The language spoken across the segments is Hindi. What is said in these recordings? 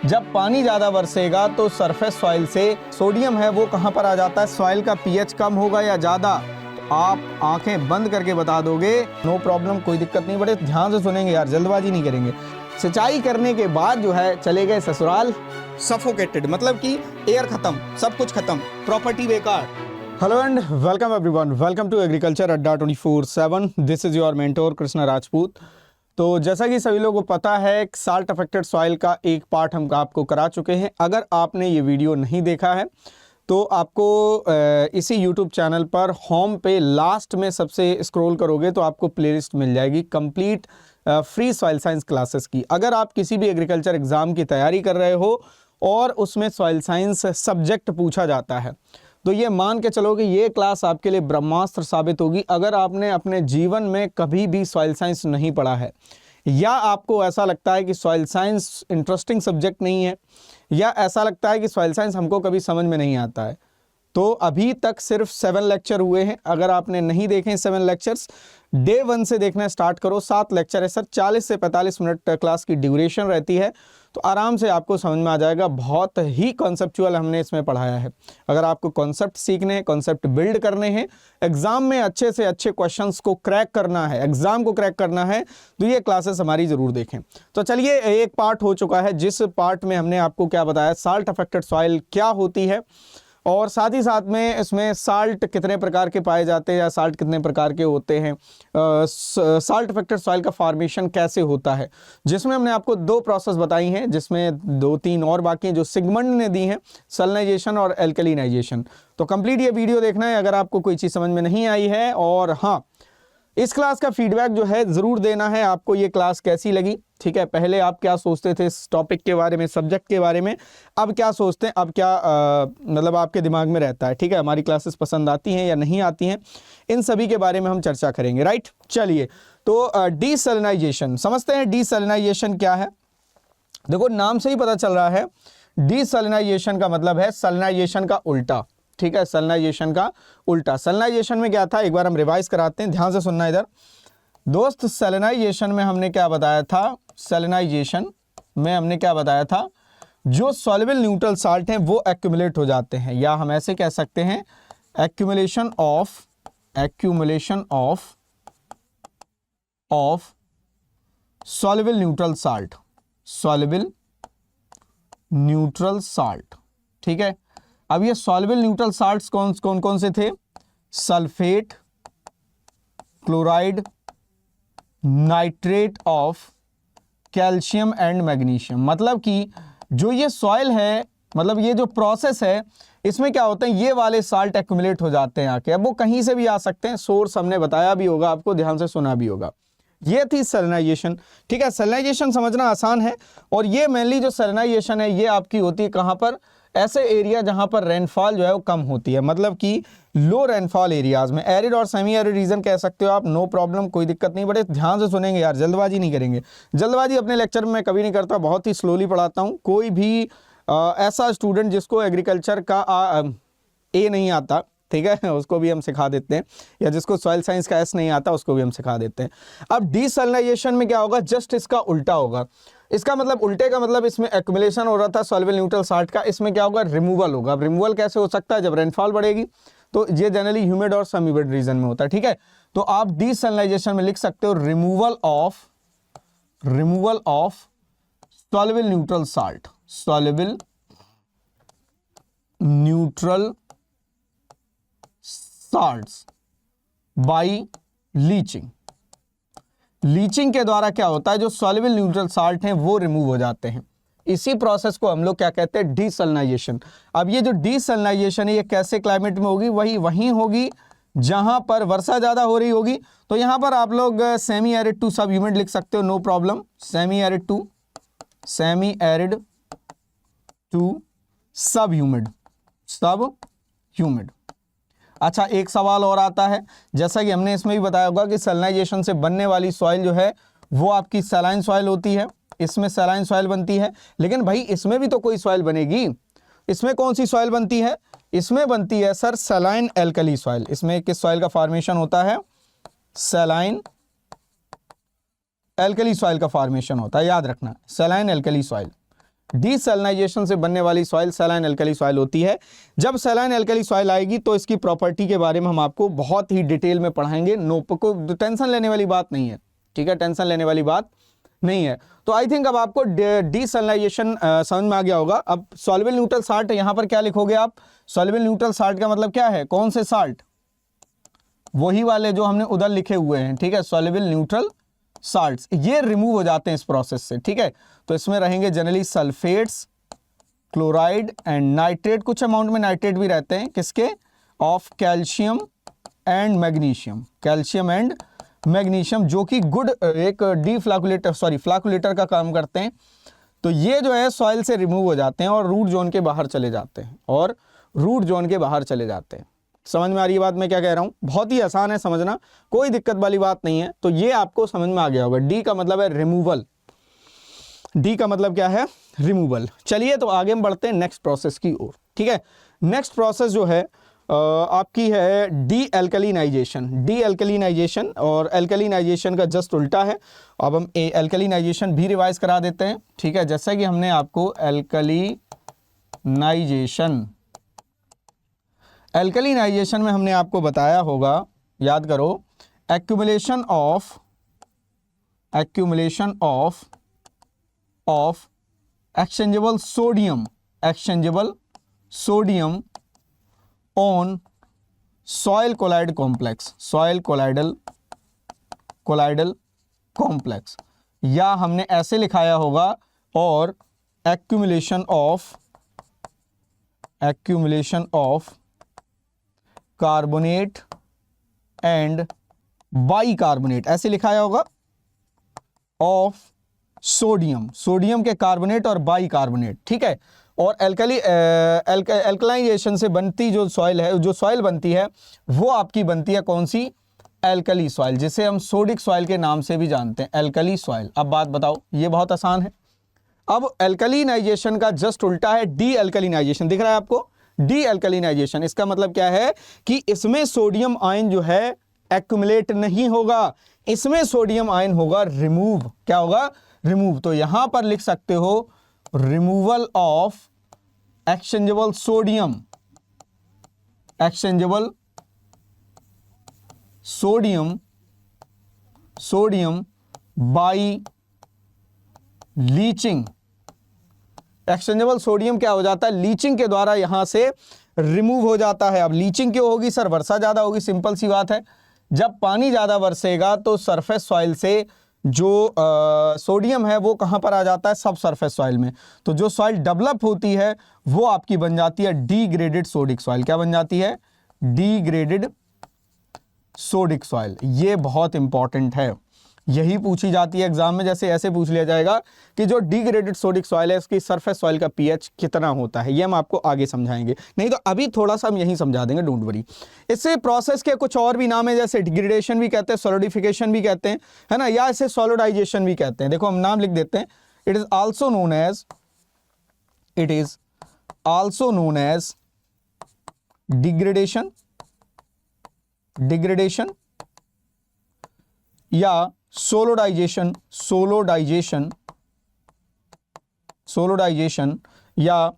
जब पानी ज़्यादा बरसेगा तो सरफेस सॉइल से सोडियम है वो कहाँ पर आ जाता है, सॉइल का पीएच कम होगा या ज़्यादा। तो आप आंखें बंद करके बता दोगे, नो प्रॉब्लम, कोई दिक्कत नहीं। बड़े ध्यान से सुनेंगे यार, जल्दबाजी नहीं करेंगे। सिंचाई करने के बाद जो है चले गए ससुराल, सफोकेटेड, मतलब कि एयर खत्म, सब कुछ खत्म, प्रॉपर्टी बेकार। Hello and welcome everyone, welcome to agriculture Adda 24/7। This is your mentor Krishna Rajput. तो जैसा कि सभी लोगों को पता है, साल्ट अफेक्टेड सॉइल का एक पार्ट हम आपको करा चुके हैं। अगर आपने ये वीडियो नहीं देखा है तो आपको इसी यूट्यूब चैनल पर होम पे लास्ट में सबसे स्क्रॉल करोगे तो आपको प्लेलिस्ट मिल जाएगी complete free soil science classes की। अगर आप किसी भी एग्रीकल्चर एग्ज़ाम की तैयारी कर रहे हो और उसमें सॉइल साइंस सब्जेक्ट पूछा जाता है तो ये मान के चलो कि ये क्लास आपके लिए ब्रह्मास्त्र साबित होगी। अगर आपने अपने जीवन में कभी भी सॉइल साइंस नहीं पढ़ा है, या आपको ऐसा लगता है कि सॉइल साइंस इंटरेस्टिंग सब्जेक्ट नहीं है, या ऐसा लगता है कि सॉइल साइंस हमको कभी समझ में नहीं आता है, तो अभी तक सिर्फ 7 लेक्चर हुए हैं। अगर आपने नहीं देखे 7 लेक्चर्स, डे 1 से देखना स्टार्ट करो। 7 लेक्चर है सर, 40 से 45 मिनट क्लास की ड्यूरेशन रहती है, तो आराम से आपको समझ में आ जाएगा। बहुत ही कॉन्सेप्चुअल हमने इसमें पढ़ाया है। अगर आपको कॉन्सेप्ट सीखने हैं, कॉन्सेप्ट बिल्ड करने हैं, एग्जाम में अच्छे से अच्छे क्वेश्चंस को क्रैक करना है, एग्जाम को क्रैक करना है, तो ये क्लासेस हमारी ज़रूर देखें। तो चलिए, एक पार्ट हो चुका है जिस पार्ट में हमने आपको क्या बताया, साल्ट अफेक्टेड सॉइल क्या होती है, और साथ ही साथ में इसमें साल्ट कितने प्रकार के पाए जाते हैं या साल्ट कितने प्रकार के होते हैं, साल्ट अफेक्टेड सॉइल का फॉर्मेशन कैसे होता है, जिसमें हमने आपको 2 प्रोसेस बताई हैं, जिसमें 2-3 और बाकी हैं जो सिगमंड ने दी हैं, सैलिनाइजेशन और एल्कलिनाइजेशन। तो कंप्लीट ये वीडियो देखना है अगर आपको कोई चीज़ समझ में नहीं आई है। और हाँ, इस क्लास का फीडबैक जो है ज़रूर देना है, आपको ये क्लास कैसी लगी। ठीक है, पहले आप क्या सोचते थे इस टॉपिक के बारे में, सब्जेक्ट के बारे में, अब क्या सोचते हैं, अब क्या मतलब आपके दिमाग में रहता है। ठीक है, हमारी क्लासेस पसंद आती हैं या नहीं आती हैं, इन सभी के बारे में हम चर्चा करेंगे। राइट, चलिए तो डीसैलिनाइजेशन समझते हैं। डीसैलिनाइजेशन क्या है? देखो, नाम से ही पता चल रहा है, डीसैलिनाइजेशन का मतलब है सैलिनाइजेशन का उल्टा। ठीक है, सैलिनाइजेशन का उल्टा। सैलिनाइजेशन में क्या था, एक बार हम रिवाइज कराते हैं, ध्यान से सुनना इधर दोस्त। सैलिनाइजेशन में हमने क्या बताया था, सैलिनाइजेशन में हमने क्या बताया था, जो सॉल्युबल न्यूट्रल साल्ट हैं वो एक्यूमुलेट हो जाते हैं, या हम ऐसे कह सकते हैं accumulation of soluble neutral salt, soluble neutral salt. ठीक है, अब ये सॉल्युबल न्यूट्रल साल्ट्स कौन कौन से थे, sulphate, chloride, nitrate of calcium and magnesium. मतलब कि जो ये सॉइल है, मतलब ये जो प्रोसेस है, इसमें क्या होता है, ये वाले साल्ट एक्यूमुलेट हो जाते हैं आके। अब वो कहीं से भी आ सकते हैं, सोर्स हमने बताया भी होगा आपको, ध्यान से सुना भी होगा। ये थी सैलिनाइजेशन। ठीक है, सैलिनाइजेशन समझना आसान है, और ये मेनली जो सैलिनाइजेशन है ये आपकी होती है कहाँ पर, ऐसे एरिया जहां पर रेनफॉल जो है वो कम होती है, मतलब कि लो रेनफॉल एरियाज में, एरिड और सेमी एरिड रीजन कह सकते हो आप, नो प्रॉब्लम, कोई दिक्कत नहीं। बड़े ध्यान से सुनेंगे यार, जल्दबाजी नहीं करेंगे। जल्दबाजी अपने लेक्चर में मैं कभी नहीं करता, बहुत ही स्लोली पढ़ाता हूँ। कोई भी ऐसा स्टूडेंट जिसको एग्रीकल्चर का ए नहीं आता, ठीक है, उसको भी हम सिखा देते हैं, या जिसको सॉइल साइंस का एस नहीं आता उसको भी हम सिखा देते हैं। अब डीसैलिनाइजेशन में क्या होगा, जस्ट इसका उल्टा होगा। इसका मतलब, उल्टे का मतलब, इसमें एक्युमुलेशन हो रहा था सॉल्युबल न्यूट्रल साल्ट का, इसमें क्या होगा, रिमूवल होगा। अब रिमूवल कैसे हो सकता है, जब रेनफॉल बढ़ेगी, तो ये जनरली ह्यूमिड और सेमी ह्यूमिड रीजन में होता है। ठीक है, तो आप डीसैलिनाइजेशन में लिख सकते हो removal of soluble neutral salt, soluble neutral salts by leaching. Leaching के द्वारा क्या होता है, जो सॉल्युबल न्यूट्रल साल्ट हैं वो रिमूव हो जाते हैं। इसी प्रोसेस को हम लोग क्या कहते हैं, डीसैलिनाइजेशन। अब ये जो डीसैलिनाइजेशन है ये कैसे क्लाइमेट में होगी, वहीं होगी जहां पर वर्षा ज्यादा हो रही होगी। तो यहां पर आप लोग semi arid to sub humid लिख सकते हो, no problem. Semi arid to sub humid. अच्छा, एक सवाल और आता है, जैसा कि हमने इसमें भी बताया होगा कि सैलिनाइजेशन से बनने वाली सॉइल जो है वो आपकी सैलाइन सॉइल होती है, इसमें सैलाइन सॉइल बनती है। लेकिन भाई इसमें भी तो कोई सॉइल बनेगी, इसमें कौन सी सॉइल बनती है, इसमें बनती है सर सैलाइन एल्कली सॉइल। इसमें किस सॉइल का फॉर्मेशन होता है, सैलाइन एल्कली सॉइल का फॉर्मेशन होता है, याद रखना, सैलाइन एल्कली सॉइल। डीसैलिनाइजेशन से बनने वाली सॉइल सैलाइन एल्कली सॉइल होती है। जब सैलाइन एल्कली सॉइल आएगी तो इसकी प्रॉपर्टी के बारे में हम आपको बहुत ही डिटेल में पढ़ाएंगे। नो को टेंशन लेने वाली बात नहीं है, ठीक है, टेंशन लेने वाली बात नहीं है। तो आई थिंक अब आपको डीसैलिनाइजेशन समझ में आ गया होगा। अब सॉल्युबल न्यूट्रल साल्ट, यहां पर क्या लिखोगे आप? सॉल्युबल न्यूट्रल साल्ट का मतलब क्या है? कौन से साल्ट? वही वाले जो हमने उधर लिखे हुए हैं, ठीक है, सॉल्युबल न्यूट्रल साल्ट्स, ये रिमूव हो जाते हैं इस प्रोसेस से, ठीक है। तो इसमें रहेंगे generally sulphates, chloride and nitrate, कुछ अमाउंट में नाइट्रेट भी रहते हैं, किसके? Of calcium and magnesium, calcium and magnesium, जो कि गुड एक फ्लैकुलेटर का काम करते हैं। तो ये जो है सॉइल से रिमूव हो जाते हैं और रूट जोन के बाहर चले जाते हैं, और रूट जोन के बाहर चले जाते हैं। समझ में आ रही है बात मैं क्या कह रहा हूं? बहुत ही आसान है समझना, कोई दिक्कत वाली बात नहीं है। तो ये आपको समझ में आ गया होगा। डी का मतलब है रिमूवल, डी का मतलब क्या है? रिमूवल। चलिए तो आगे हम बढ़ते हैं नेक्स्ट प्रोसेस की ओर, ठीक है। नेक्स्ट प्रोसेस जो है आपकी है डी एल्कलिनाइजेशन। डी एल्कलिनाइजेशन और एल्कलिनाइजेशन का जस्ट उल्टा है। अब हम एल्कलिनाइजेशन भी रिवाइज करा देते हैं, ठीक है। जैसा कि हमने आपको एल्कलिनाइजेशन में हमने आपको बताया होगा, याद करो, accumulation of exchangeable sodium on soil colloid complex, या हमने ऐसे लिखाया होगा, और accumulation of carbonate and bicarbonate, ऐसे लिखाया होगा, ऑफ सोडियम के कार्बोनेट और बाइकार्बोनेट, ठीक है। और एल्कलाइजेशन से बनती जो सॉइल बनती है वो आपकी बनती है कौन सी? एल्कली सॉइल, जिसे हम सोडिक सॉइल के नाम से भी जानते हैं, एल्कली सॉइल। अब बात बताओ, ये बहुत आसान है। अब एल्कलिनाइजेशन का जस्ट उल्टा है डी एल्कलिनाइजेशन, दिख रहा है आपको? डी एल्कलिनाइजेशन, इसका मतलब क्या है कि इसमें सोडियम आयन जो है एक्युमुलेट नहीं होगा, इसमें सोडियम आयन होगा रिमूव। क्या होगा? रिमूव। तो यहां पर लिख सकते हो removal of exchangeable sodium by leaching. Exchangeable sodium क्या हो जाता है? लीचिंग के द्वारा यहां से रिमूव हो जाता है। अब लीचिंग क्यों होगी सर? वर्षा ज्यादा होगी, सिंपल सी बात है। जब पानी ज्यादा बरसेगा तो सरफेस सॉइल से जो सोडियम है वो कहां पर आ जाता है? सब सरफेस सॉइल में। तो जो सॉइल डेवलप होती है वो आपकी बन जाती है डीग्रेडेड सोडिक सॉइल। क्या बन जाती है? Degraded sodic soil. ये बहुत इंपॉर्टेंट है, यही पूछी जाती है एग्जाम में। जैसे ऐसे पूछ लिया जाएगा कि जो डिग्रेडेड सोडिक सॉइल है इसकी सरफेस सॉइल का पीएच कितना होता है, ये हम आपको आगे समझाएंगे। नहीं तो अभी थोड़ा सा हम यही समझा देंगे, डोंट वरी। इससे प्रोसेस के कुछ और भी नाम है, जैसे डिग्रेडेशन भी कहते हैं, सॉलिडिफिकेशन भी कहते हैं, है ना, या इसे सॉलिडाइजेशन भी कहते हैं। देखो हम नाम लिख देते हैं। It is also known as degradation या सोलोडाइजेशन या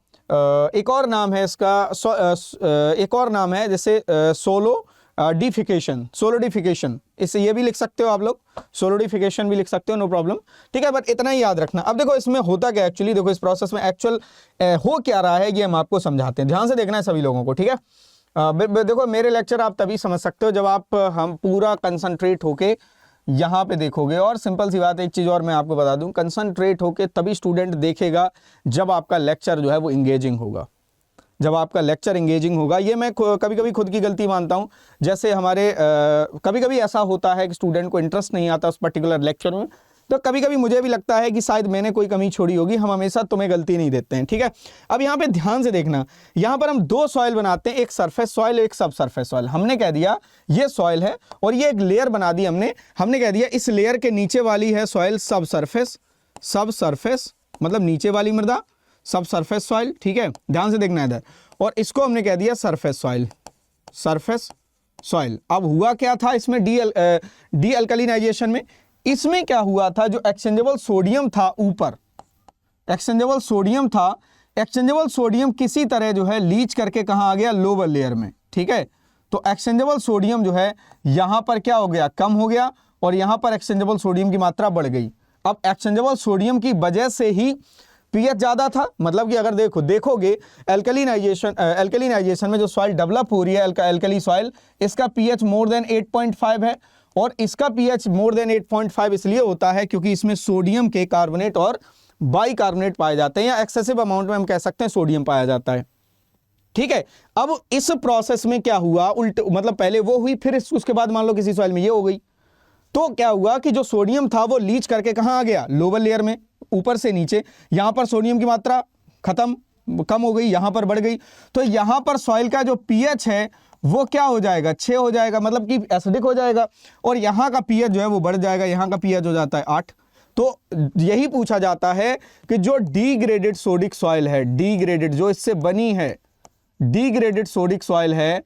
एक और नाम है इसका, एक और नाम है जैसे सोलोडिफिकेशन, इससे ये भी लिख सकते हो आप लोग, सोलोडिफिकेशन भी लिख सकते हो, नो प्रॉब्लम, ठीक है। बट इतना ही याद रखना। अब देखो इसमें होता क्या एक्चुअली, देखो इस प्रोसेस में एक्चुअल हो क्या रहा है ये हम आपको समझाते हैं, ध्यान से देखना है सभी लोगों को, ठीक है। देखो मेरे लेक्चर आप तभी समझ सकते हो जब आप हम पूरा कंसंट्रेट होके यहाँ पे देखोगे। और सिंपल सी बात है, एक चीज़ और मैं आपको बता दूं, कंसंट्रेट होके तभी स्टूडेंट देखेगा जब आपका लेक्चर जो है वो इंगेजिंग होगा, जब आपका लेक्चर इंगेजिंग होगा। ये मैं कभी कभी खुद की गलती मानता हूँ। जैसे हमारे कभी कभी ऐसा होता है कि स्टूडेंट को इंटरेस्ट नहीं आता उस पर्टिकुलर लेक्चर में, तो कभी कभी मुझे भी लगता है कि शायद मैंने कोई कमी छोड़ी होगी। हम हमेशा तुम्हें गलती नहीं देते हैं, ठीक है। अब यहाँ पे ध्यान से देखना, यहाँ पर हम दो सॉइल बनाते हैं, एक सरफेस सॉइल, एक सब सरफेस सॉइल। हमने कह दिया ये सॉइल है और ये एक लेयर बना दी हमने कह दिया इस लेयर के नीचे वाली है सॉइल सब सरफेस मतलब नीचे वाली मृदा, सब सरफेस सॉइल, ठीक है, ध्यान से देखना इधर। और इसको हमने कह दिया सरफेस सॉइल। अब हुआ क्या था इसमें डी एल्कलिनाइजेशन में, इसमें क्या हुआ था, जो एक्सचेंजेबल सोडियम था ऊपर, एक्सचेंजेबल सोडियम था, एक्सचेंजेबल सोडियम किसी तरह जो है लीच करके कहाँ आ गया, लोअर लेयर में, ठीक है। तो एक्सचेंजेबल सोडियम जो है यहां पर क्या हो गया, कम हो गया, और यहां पर एक्सचेंजेबल सोडियम की मात्रा बढ़ गई। अब एक्सचेंजेबल सोडियम की वजह से ही पीएच ज्यादा था, मतलब कि अगर देखोगे एल्कलिनाइजेशन में जो सॉइल डेवलप हो रही है एल्कली सॉइल, इसका पीएच मोर देन 8.5 है, और इसका पीएच मोर देन 8.5 इसलिए होता है क्योंकि इसमें सोडियम के कार्बोनेट और बाइकार्बोनेट पाए जाते हैं, या एक्सेसिव अमाउंट में हम कह सकते हैं सोडियम पाया जाता है, ठीक है। अब इस प्रोसेस में क्या हुआ, उल्ट मतलब पहले वो हुई, फिर उसके बाद मान लो किसी सॉइल में ये हो गई, तो क्या हुआ कि जो सोडियम था वो लीच करके कहां आ गया, लोअर लेयर में, ऊपर से नीचे। यहां पर सोडियम की मात्रा कम हो गई, यहां पर बढ़ गई, तो यहां पर सॉइल का जो पीएच है वो क्या हो जाएगा, 6 हो जाएगा, मतलब कि एसिडिक हो जाएगा, और यहां का पीएच जो है वो बढ़ जाएगा, यहां का पीएच हो जाता है 8। तो यही पूछा जाता है कि जो डीग्रेडेड सोडिक सॉइल है, डीग्रेडेड जो इससे बनी है, डीग्रेडेड सोडिक सॉइल है,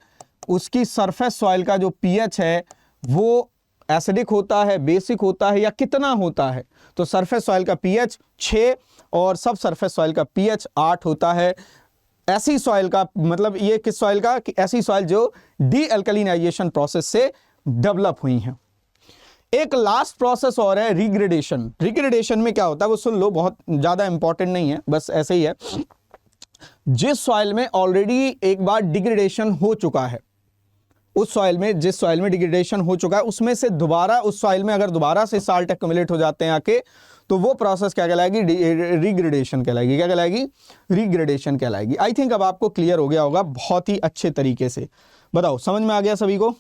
उसकी सरफेस सॉइल का जो पीएच है वो एसिडिक होता है, बेसिक होता है, या कितना होता है। तो सरफेस सॉइल का पीएच 6 और सब सरफेस सॉइल का पीएच 8 होता है। ऐसी सॉइल का मतलब ये किस सॉइल का, कि ऐसी सॉइल जो डी अल्कलिनाइजेशन प्रोसेस से डेवलप हुई हैं। एक लास्ट प्रोसेस और है रिग्रेडेशन। रिग्रेडेशन में क्या होता है वो सुन लो, बहुत ज्यादा इंपॉर्टेंट नहीं है, बस ऐसे ही है। जिस सॉइल में ऑलरेडी एक बार डिग्रेडेशन हो चुका है, उस सॉइल में, जिस सॉइल में डिग्रेडेशन हो चुका है, उसमें से दोबारा उस सॉइल में अगर दोबारा से साल्ट एक्युमुलेट हो जाते हैं आके, तो वो प्रोसेस क्या कहलाएगी, रिग्रेडेशन कहलाएगी। क्या कहलाएगी, रिग्रेडेशन कहलाएगी। आई थिंक अब आपको क्लियर हो गया होगा बहुत ही अच्छे तरीके से। बताओ समझ में आ गया सभी को,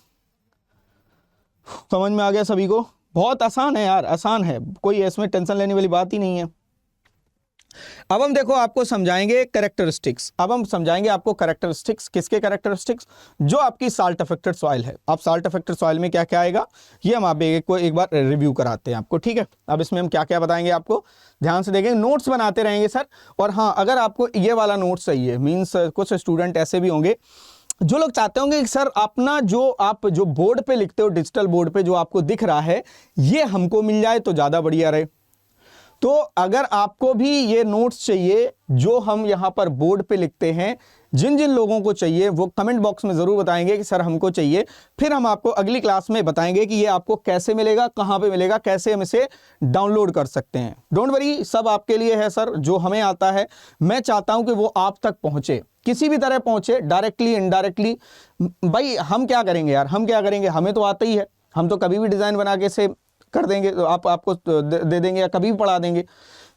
समझ में आ गया सभी को? बहुत आसान है यार, आसान है, कोई इसमें टेंशन लेने वाली बात ही नहीं है। अब हम देखो आपको समझाएंगे कैरेक्टरिस्टिक्स। अब हम समझाएंगे आपको कैरेक्टरिस्टिक्स, किसके कैरेक्टरिस्टिक्स, जो आपकी साल्ट अफेक्टेड सॉइल है। अब साल्ट अफेक्टेड सॉइल में क्या क्या आएगा ये हम आप एक बार रिव्यू कराते हैं आपको, ठीक है। अब इसमें हम क्या क्या बताएंगे आपको, ध्यान से देखेंगे, नोट्स बनाते रहेंगे सर। और हाँ, अगर आपको ये वाला नोट्स चाहिए, मीन्स कुछ स्टूडेंट ऐसे भी होंगे जो लोग चाहते होंगे कि सर अपना जो आप जो बोर्ड पे लिखते हो, डिजिटल बोर्ड पे जो आपको दिख रहा है, ये हमको मिल जाए तो ज़्यादा बढ़िया रहे। तो अगर आपको भी ये नोट्स चाहिए जो हम यहाँ पर बोर्ड पे लिखते हैं, जिन जिन लोगों को चाहिए वो कमेंट बॉक्स में ज़रूर बताएंगे कि सर हमको चाहिए। फिर हम आपको अगली क्लास में बताएंगे कि ये आपको कैसे मिलेगा, कहाँ पे मिलेगा, कैसे हम इसे डाउनलोड कर सकते हैं। डोंट वरी, सब आपके लिए है सर। जो हमें आता है मैं चाहता हूँ कि वो आप तक पहुँचे, किसी भी तरह पहुँचे, डायरेक्टली इनडायरेक्टली। भाई हम क्या करेंगे यार, हम क्या करेंगे, हमें तो आता ही है, हम तो कभी भी डिज़ाइन बना के से कर देंगे, तो आपको दे देंगे या कभी भी पढ़ा देंगे।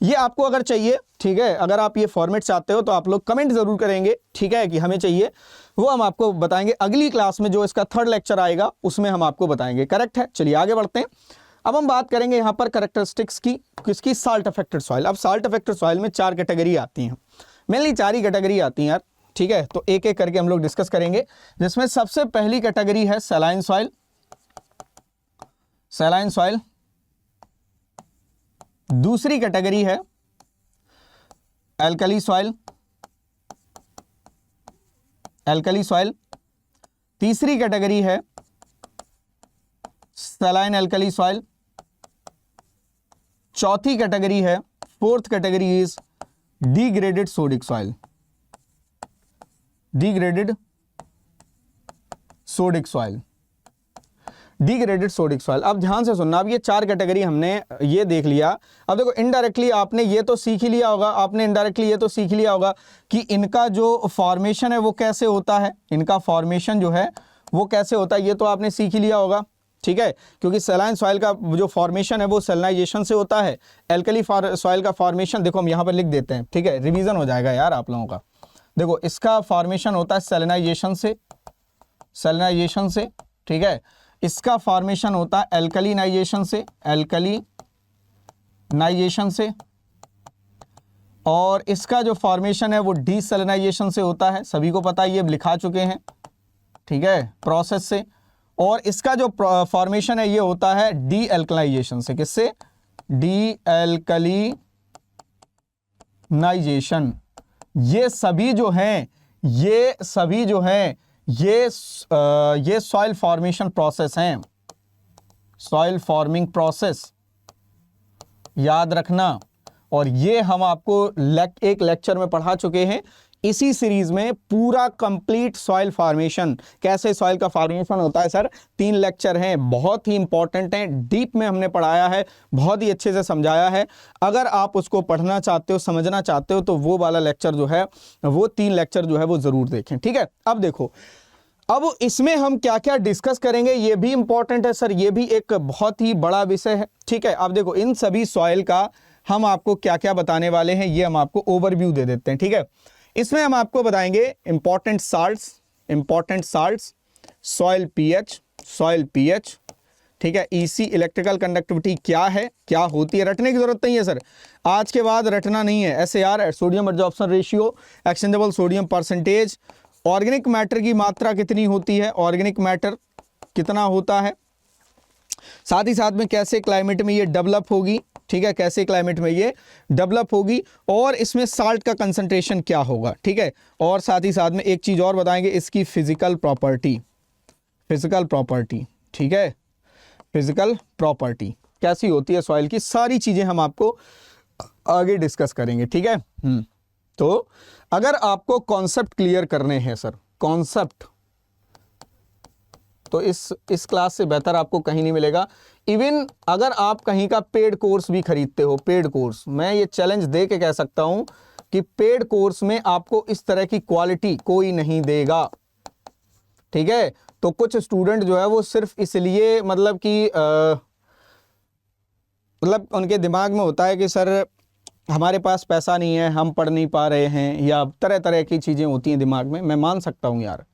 ये आपको अगर चाहिए, ठीक है, अगर आप ये फॉर्मेट चाहते हो तो आप लोग कमेंट जरूर करेंगे, ठीक है, कि हमें चाहिए। वो हम आपको बताएंगे अगली क्लास में, जो इसका 3rd लेक्चर आएगा उसमें हम आपको बताएंगे। करेक्ट है, चलिए आगे बढ़ते हैं। अब हम बात करेंगे यहाँ पर कैरेक्टरिस्टिक्स की, किसकी, साल्ट अफेक्टेड सॉइल। अब साल्ट अफेक्टेड सॉइल में 4 कैटेगरी आती हैं, मेनली 4 ही कैटेगरी आती हैं यार, ठीक है। तो एक एक करके हम लोग डिस्कस करेंगे, जिसमें सबसे पहली कैटेगरी है सैलाइन सॉइल। Saline soil. दूसरी कैटेगरी है एल्कली सॉइल, एल्कली सॉइल। तीसरी कैटेगरी है सैलाइन एल्कली सॉइल। चौथी कैटेगरी है, 4th category is degraded sodic soil, degraded sodic soil, degraded sodic soil. अब ध्यान से सुनना, अब ये 4 कैटेगरी हमने ये देख लिया। अब देखो इनडायरेक्टली आपने ये तो सीख ही लिया होगा, आपने इनडायरेक्टली ये तो सीख लिया होगा कि इनका जो फॉर्मेशन है वो कैसे होता है, इनका फॉर्मेशन जो है वो कैसे होता है, ये तो आपने सीख ही लिया होगा, ठीक है। क्योंकि सैलाइन सॉइल का जो फॉर्मेशन है वो सैलिनाइजेशन से होता है। एल्कली सॉइल का फॉर्मेशन देखो हम यहाँ पर लिख देते हैं, ठीक है, रिविजन हो जाएगा यार आप लोगों का। देखो इसका फॉर्मेशन होता है सैलिनाइजेशन से, सैलिनाइजेशन से, ठीक है। इसका फॉर्मेशन होता है एल्कलिनाइजेशन से, एल्कलिनाइजेशन से। और इसका जो फॉर्मेशन है वो डीसैलिनाइजेशन से होता है, सभी को पता है, ये लिखा चुके हैं, ठीक है, प्रोसेस से। और इसका जो फॉर्मेशन है ये होता है डी एल्कलाइजेशन से। किससे? डी एल्कलिनाइजेशन। ये सभी जो हैं, ये सभी जो हैं ये सॉइल फॉर्मेशन प्रोसेस हैं, सॉइल फॉर्मिंग प्रोसेस, याद रखना। और ये हम आपको एक लेक्चर में पढ़ा चुके हैं। इसी सीरीज में पूरा कंप्लीट सॉइल फॉर्मेशन, कैसे सॉइल का फॉर्मेशन होता है सर, 3 लेक्चर हैं, बहुत ही इंपॉर्टेंट हैं, डीप में हमने पढ़ाया है, बहुत ही अच्छे से समझाया है। अगर आप उसको पढ़ना चाहते हो, समझना चाहते हो, तो वो वाला लेक्चर जो है, वो 3 लेक्चर जो है वो जरूर देखें, ठीक है। अब देखो, अब इसमें हम क्या क्या डिस्कस करेंगे, ये भी इंपॉर्टेंट है सर, ये भी एक बहुत ही बड़ा विषय है, ठीक है। अब देखो, इन सभी सॉइल का हम आपको क्या क्या बताने वाले हैं, ये हम आपको ओवरव्यू दे देते हैं, ठीक है। इसमें हम आपको बताएंगे इंपॉर्टेंट साल्ट्स, सॉइल पीएच, ठीक है। ईसी इलेक्ट्रिकल कंडक्टिविटी क्या है, क्या होती है, रटने की जरूरत नहीं है सर, आज के बाद रटना नहीं है। SAR, sodium absorption ratio, exchangeable sodium percentage, organic matter की मात्रा कितनी होती है, ऑर्गेनिक मैटर कितना होता है, साथ ही साथ में कैसे क्लाइमेट में ये डेवलप होगी, ठीक है, कैसे क्लाइमेट में ये डेवलप होगी, और इसमें साल्ट का कंसंट्रेशन क्या होगा, ठीक है। और साथ ही साथ में एक चीज और बताएंगे, इसकी फिजिकल प्रॉपर्टी, ठीक है, फिजिकल प्रॉपर्टी कैसी होती है सॉइल की, सारी चीजें हम आपको आगे डिस्कस करेंगे, ठीक है। तो अगर आपको कॉन्सेप्ट क्लियर करने हैं सर, कॉन्सेप्ट, तो इस क्लास से बेहतर आपको कहीं नहीं मिलेगा। इवन अगर आप कहीं का पेड कोर्स भी खरीदते हो, पेड कोर्स, मैं ये चैलेंज दे के कह सकता हूं कि पेड कोर्स में आपको इस तरह की क्वालिटी कोई नहीं देगा, ठीक है। तो कुछ स्टूडेंट जो है वो सिर्फ इसलिए, मतलब कि मतलब उनके दिमाग में होता है कि सर हमारे पास पैसा नहीं है, हम पढ़ नहीं पा रहे हैं, या तरह तरह की चीज़ें होती हैं दिमाग में। मैं मान सकता हूँ यार,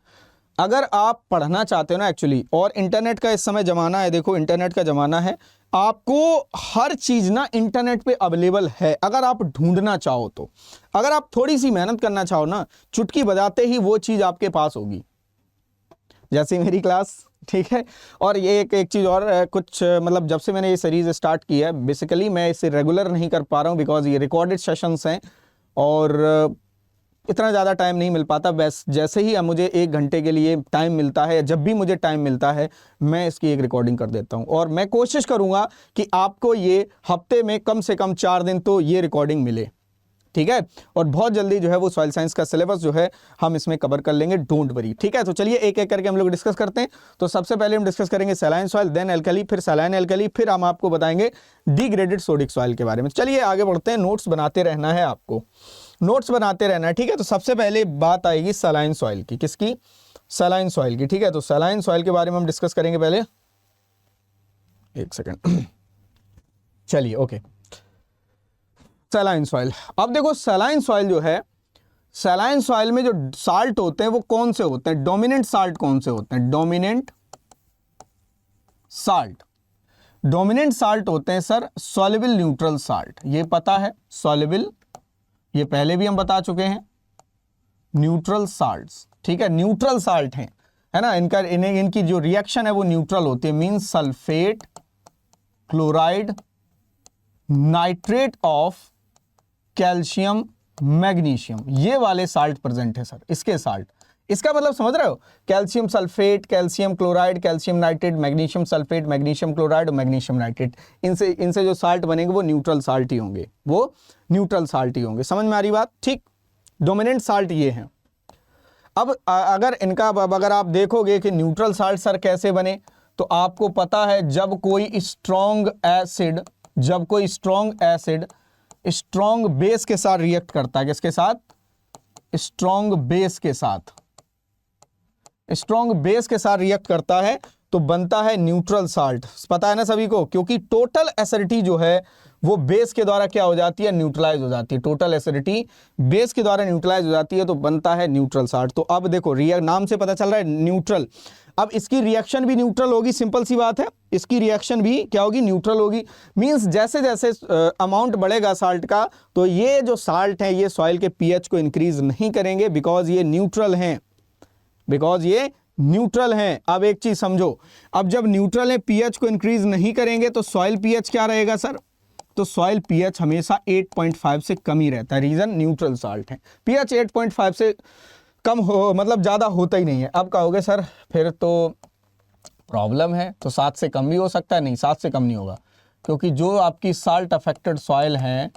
अगर आप पढ़ना चाहते हो ना एक्चुअली, और इंटरनेट का इस समय ज़माना है, देखो इंटरनेट का ज़माना है, आपको हर चीज़ ना इंटरनेट पे अवेलेबल है, अगर आप ढूंढना चाहो तो। अगर आप थोड़ी सी मेहनत करना चाहो ना, चुटकी बजाते ही वो चीज़ आपके पास होगी, जैसे मेरी क्लास, ठीक है। और ये एक चीज़ और, कुछ मतलब जब से मैंने ये सीरीज स्टार्ट की है, बेसिकली मैं इसे रेगुलर नहीं कर पा रहा हूँ, बिकॉज ये रिकॉर्डेड सेशंस हैं और इतना ज़्यादा टाइम नहीं मिल पाता। बस जैसे ही मुझे 1 घंटे के लिए टाइम मिलता है, जब भी मुझे टाइम मिलता है, मैं इसकी एक रिकॉर्डिंग कर देता हूँ, और मैं कोशिश करूँगा कि आपको ये हफ्ते में कम से कम 4 दिन तो ये रिकॉर्डिंग मिले, ठीक है। और बहुत जल्दी जो है वो सॉइल साइंस का सिलेबस जो है हम इसमें कवर कर लेंगे, डोंट वरी, ठीक है। तो चलिए एक एक करके हम लोग डिस्कस करते हैं। तो सबसे पहले हम डिस्कस करेंगे सैलाइन सॉइल, देन एल्कली, फिर सैलाइन एल्कली, फिर हम आपको बताएंगे डिग्रेडेड सोडिक सॉइल के बारे में। चलिए आगे बढ़ते हैं, नोट्स बनाते रहना है आपको, नोट्स बनाते रहना है, ठीक है। तो सबसे पहले बात आएगी सैलाइन सॉइल की, किसकी, सैलाइन सॉइल की, ठीक है। तो सैलाइन सॉइल के बारे में हम डिस्कस करेंगे पहले, एक सेकेंड, चलिए ओके। सैलाइन सॉइल, अब देखो सैलाइन सॉइल जो है, सैलाइन सॉइल में जो साल्ट होते हैं वो कौन से होते हैं, डोमिनेंट साल्ट कौन से होते हैं, डोमिनेंट साल्ट होते हैं सर सॉल्युबल न्यूट्रल साल्ट, ये पता है, सॉल्युबल, ये पहले भी हम बता चुके हैं, न्यूट्रल साल्ट्स, ठीक है, न्यूट्रल साल्ट हैं, है ना, इनकी जो रिएक्शन है वो न्यूट्रल होती है, means sulphate, chloride, nitrate of calcium, magnesium, ये वाले साल्ट प्रेजेंट है सर, इसके साल्ट, इसका मतलब समझ रहे हो, calcium sulphate, calcium chloride, calcium nitrate, magnesium sulphate, magnesium chloride और मैग्नीशियम नाइट्रेट, इनसे जो साल्ट बनेंगे वो न्यूट्रल साल्ट ही होंगे, वो न्यूट्रल साल्ट ही होंगे। समझ में आ रही बात, ठीक। डोमिनेंट साल्ट ये हैं। अब अगर आप देखोगे कि न्यूट्रल साल्ट सर कैसे बने, तो आपको पता है जब कोई स्ट्रॉन्ग एसिड स्ट्रॉन्ग बेस के साथ रिएक्ट करता है, किसके साथ, स्ट्रॉन्ग बेस के साथ रिएक्ट करता है, तो बनता है न्यूट्रल साल्ट, पता है ना सभी को, क्योंकि टोटल एसिडिटी जो है वो बेस के द्वारा क्या हो जाती है, न्यूट्रलाइज हो जाती है, टोटल एसिडिटी बेस के द्वारा न्यूट्रलाइज हो जाती है, तो बनता है न्यूट्रल साल्ट। तो अब देखो नाम से पता चल रहा है न्यूट्रल, अब इसकी रिएक्शन भी न्यूट्रल होगी, सिंपल सी बात है, इसकी रिएक्शन भी क्या होगी, न्यूट्रल होगी। मींस जैसे जैसे अमाउंट बढ़ेगा साल्ट का, तो ये जो साल्ट है ये सॉइल के पीएच को इंक्रीज नहीं करेंगे, बिकॉज ये न्यूट्रल हैं, अब एक चीज समझो, अब जब न्यूट्रल है, पीएच को इंक्रीज नहीं करेंगे, तो सॉइल पीएच क्या रहेगा सर, तो सॉइल पीएच हमेशा 8.5 से कम ही रहता है, रीजन न्यूट्रल साल्ट है, पीएच 8.5 से कम हो, मतलब ज़्यादा होता ही नहीं है। अब कहोगे सर फिर तो प्रॉब्लम है, तो 7 से कम भी हो सकता है, नहीं 7 से कम नहीं होगा, क्योंकि जो आपकी साल्ट अफेक्टेड सॉइल है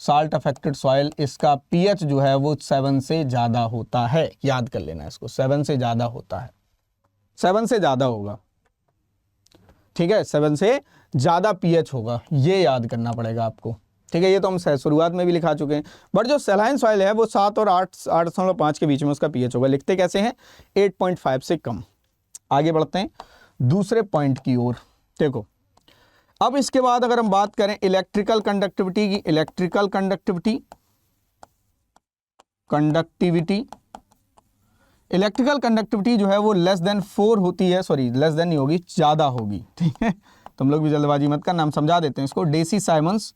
साल्ट अफेक्टेड सॉइल, इसका पीएच जो है वो 7 से ज़्यादा होता है। याद कर लेना इसको, 7 से ज़्यादा होता है, 7 से ज़्यादा होगा, ठीक है, 7 से ज़्यादा पीएच होगा, ये याद करना पड़ेगा आपको, ठीक है। ये तो हम शुरुआत में भी लिखा चुके हैं। बट जो सैलाइन सॉइल है वो 7 और 8.5 के बीच में उसका पीएच होगा। लिखते कैसे हैं? 8.5 से कम। आगे बढ़ते हैं दूसरे पॉइंट की ओर। देखो अब इसके बाद अगर हम बात करें इलेक्ट्रिकल कंडक्टिविटी की, इलेक्ट्रिकल कंडक्टिविटी इलेक्ट्रिकल कंडक्टिविटी जो है वो लेस देन 4 होती है, सॉरी लेस देन नहीं होगी, ज़्यादा होगी, ठीक है। तुम लोग भी जल्दबाजी मत करना, हम समझा देते हैं इसको। डेसी साइमन्स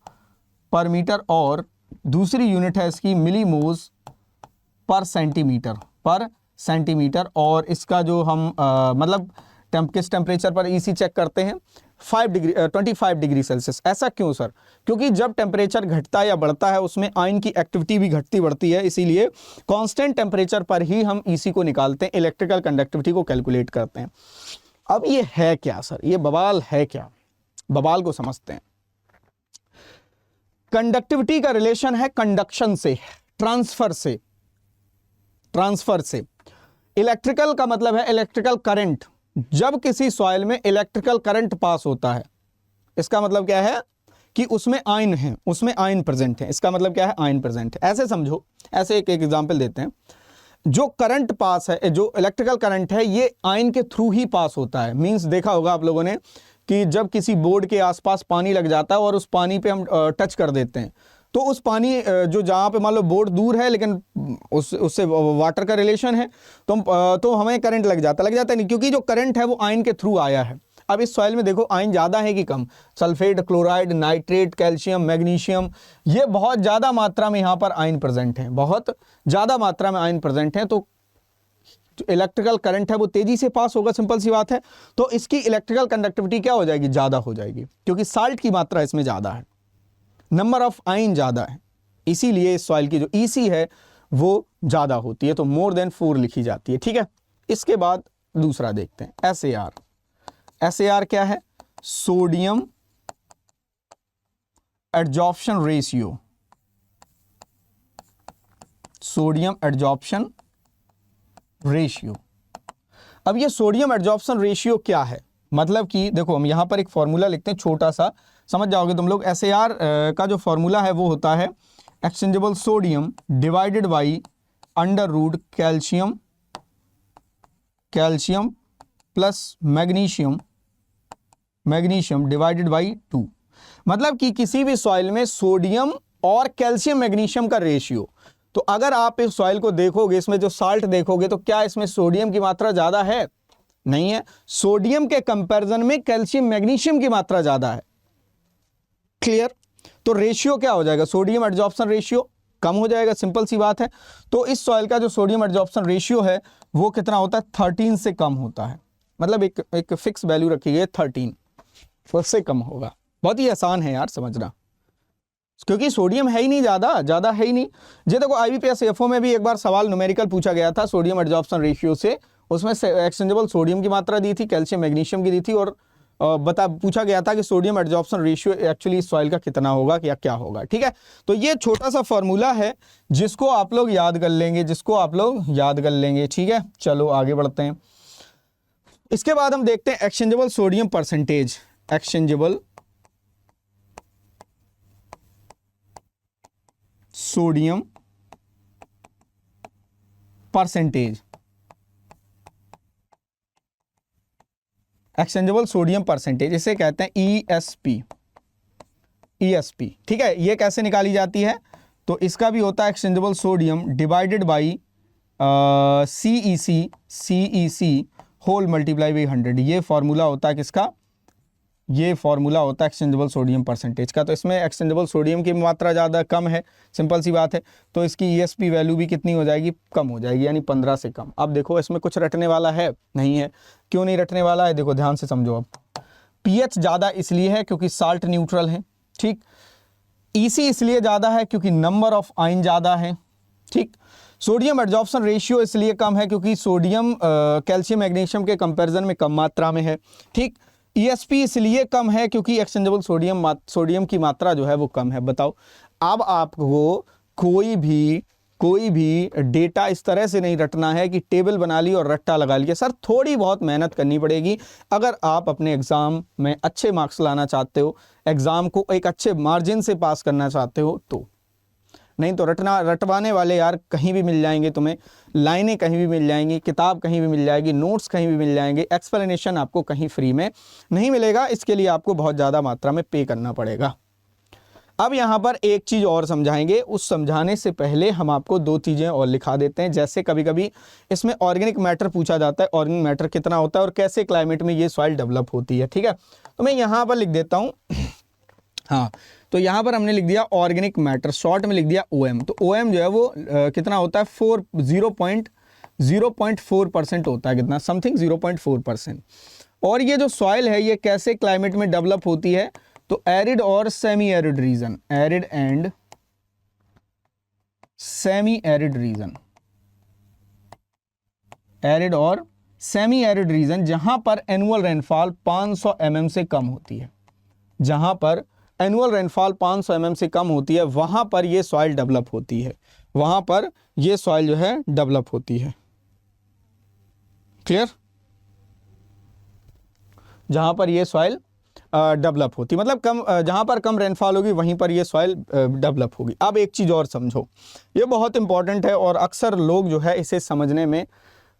पर मीटर और दूसरी यूनिट है इसकी मिलीमोल्स पर सेंटीमीटर और इसका जो हम मतलब किस टेम्परेचर पर ईसी चेक करते हैं? 25 डिग्री सेल्सियस। ऐसा क्यों सर? क्योंकि जब टेम्परेचर घटता है या बढ़ता है उसमें आयन की एक्टिविटी भी घटती बढ़ती है, इसीलिए कांस्टेंट टेम्परेचर पर ही हम ईसी को निकालते हैं, इलेक्ट्रिकल कंडक्टिविटी को कैलकुलेट करते हैं। अब ये है क्या सर? ये बवाल है क्या? बवाल को समझते हैं। कंडक्टिविटी का रिलेशन है कंडक्शन से, ट्रांसफर से। इलेक्ट्रिकल का मतलब है इलेक्ट्रिकल करंट। जब किसी सॉइल में इलेक्ट्रिकल करंट पास होता है, इसका मतलब क्या है कि उसमें आयन है, उसमें आयन प्रेजेंट है। इसका मतलब क्या है? आयन प्रेजेंट है। ऐसे समझो, ऐसे एक एग्जांपल देते हैं। जो करंट पास है, जो इलेक्ट्रिकल करंट है, ये आयन के थ्रू ही पास होता है। मींस देखा होगा आप लोगों ने कि जब किसी बोर्ड के आसपास पानी लग जाता है और उस पानी पे हम टच कर देते हैं, तो उस पानी जो जहाँ पे मान लो बोर्ड दूर है लेकिन उससे वाटर का रिलेशन है, तो हमें करंट लग जाता नहीं, क्योंकि जो करंट है वो आयन के थ्रू आया है। अब इस सॉइल में देखो आयन ज़्यादा है कि कम? Sulphate, chloride, nitrate, calcium, magnesium, ये बहुत ज़्यादा मात्रा में यहाँ पर आयन प्रेजेंट हैं, बहुत ज़्यादा मात्रा में आयन प्रेजेंट हैं। तो इलेक्ट्रिकल करंट है वो तेजी से पास होगा, सिंपल सी बात है। तो इसकी इलेक्ट्रिकल कंडक्टिविटी क्या हो जाएगी? ज़्यादा हो जाएगी, क्योंकि साल्ट की मात्रा इसमें ज़्यादा है, नंबर ऑफ आयन ज़्यादा है, इसीलिए इस सॉइल की जो ईसी है वो ज़्यादा होती है, तो मोर देन 4 लिखी जाती है, ठीक है। इसके बाद दूसरा देखते हैं, SAR। SAR क्या है? Sodium adsorption ratio. Sodium adsorption ratio. अब ये सोडियम एडजॉर्प्शन रेशियो क्या है? मतलब कि देखो हम यहाँ पर एक फॉर्मूला लिखते हैं छोटा सा, समझ जाओगे तुम लोग। SAR का जो फॉर्मूला है वो होता है exchangeable sodium divided by under root calcium plus magnesium divided by 2। मतलब कि किसी भी सॉइल में सोडियम और कैल्शियम मैग्नीशियम का रेशियो, तो अगर आप इस सॉइल को देखोगे, इसमें जो साल्ट देखोगे, तो क्या इसमें सोडियम की मात्रा ज़्यादा है? नहीं है। सोडियम के कंपैरिजन में कैल्शियम मैग्नीशियम की मात्रा ज़्यादा है। क्लियर? तो रेशियो क्या हो जाएगा? सोडियम एडजॉर्प्शन रेशियो कम हो जाएगा, सिंपल सी बात है। तो इस सॉइल का जो सोडियम एडजॉर्प्शन रेशियो है वो कितना होता है? 13 से कम होता है। मतलब एक फिक्स वैल्यू रखी गई है 13, उससे कम होगा। बहुत ही आसान है यार समझना, क्योंकि सोडियम है ही नहीं, ज़्यादा है ही नहीं। ये देखो IBPS AFO में भी एक बार सवाल न्यूमेरिकल पूछा गया था सोडियम एडजॉर्प्शन रेशियो से, उसमें एक्सचेंजेबल सोडियम की मात्रा दी थी, कैल्शियम मैग्नीशियम की दी थी, और पूछा गया था कि sodium adsorption ratio actually soil का कितना होगा या क्या होगा, ठीक है। तो ये छोटा सा फॉर्मूला है जिसको आप लोग याद कर लेंगे, ठीक है। चलो आगे बढ़ते हैं। इसके बाद हम देखते हैं exchangeable sodium percentage. Exchangeable sodium percentage, exchangeable sodium percentage, इसे कहते हैं ESP, ठीक है। ये कैसे निकाली जाती है? तो इसका भी होता है exchangeable sodium divided by CEC whole multiply by 100। ये फॉर्मूला होता है किसका? ये फॉर्मूला होता है एक्सचेंजेबल सोडियम परसेंटेज का। तो इसमें एक्सचेंजेबल सोडियम की मात्रा ज़्यादा कम है, सिंपल सी बात है, तो इसकी ESP वैल्यू भी कितनी हो जाएगी? कम हो जाएगी, यानी 15 से कम। अब देखो इसमें कुछ रटने वाला है? नहीं है। क्यों नहीं रटने वाला है? देखो ध्यान से समझो। अब pH ज़्यादा इसलिए है क्योंकि साल्ट न्यूट्रल है, ठीक। EC इसलिए ज़्यादा है क्योंकि नंबर ऑफ आयन ज़्यादा है, ठीक। सोडियम एडजॉर्प्शन रेशियो इसलिए कम है क्योंकि सोडियम कैल्शियम मैग्नीशियम के कंपैरिजन में कम मात्रा में है, ठीक। ESP इसलिए कम है क्योंकि एक्सचेंजेबल सोडियम की मात्रा जो है वो कम है। बताओ अब आपको कोई भी डेटा इस तरह से नहीं रटना है कि टेबल बना ली और रट्टा लगा लिया। सर थोड़ी बहुत मेहनत करनी पड़ेगी अगर आप अपने एग्ज़ाम में अच्छे मार्क्स लाना चाहते हो, एग्ज़ाम को एक अच्छे मार्जिन से पास करना चाहते हो तो। नहीं तो रटवाने वाले यार कहीं भी मिल जाएंगे तुम्हें, लाइनें कहीं भी मिल जाएंगी, किताब कहीं भी मिल जाएगी, नोट्स कहीं भी मिल जाएंगे, एक्सप्लेनेशन आपको कहीं फ्री में नहीं मिलेगा। इसके लिए आपको बहुत ज़्यादा मात्रा में पे करना पड़ेगा। अब यहाँ पर एक चीज़ और समझाएंगे, उस समझाने से पहले हम आपको दो चीज़ें और लिखा देते हैं। जैसे कभी कभी इसमें ऑर्गेनिक मैटर पूछा जाता है, ऑर्गेनिक मैटर कितना होता है और कैसे क्लाइमेट में ये सॉइल डेवलप होती है। ठीक है, तो मैं यहाँ पर लिख देता हूँ। हाँ, तो यहाँ पर हमने लिख दिया ऑर्गेनिक मैटर, शॉर्ट में लिख दिया OM। तो OM जो है वो कितना होता है 0.4% होता है, कितना समथिंग 0.4%। और ये जो सॉइल है ये कैसे क्लाइमेट में डेवलप होती है, तो एरिड और semi arid region, arid and semi arid region, arid और सेमी एरिड रीजन जहां पर एनुअल रेनफॉल 500 mm से कम होती है, जहां पर एनुअल रेनफॉल 500 mm से कम होती है वहां पर ये सॉइल डेवलप होती है, वहां पर ये सॉइल जो है डेवलप होती है। क्लियर? जहां पर ये सॉइल डेवलप होती, मतलब कम, जहां पर कम रेनफॉल होगी वहीं पर ये सॉइल डेवलप होगी। अब एक चीज़ और समझो, ये बहुत इंपॉर्टेंट है और अक्सर लोग जो है इसे समझने में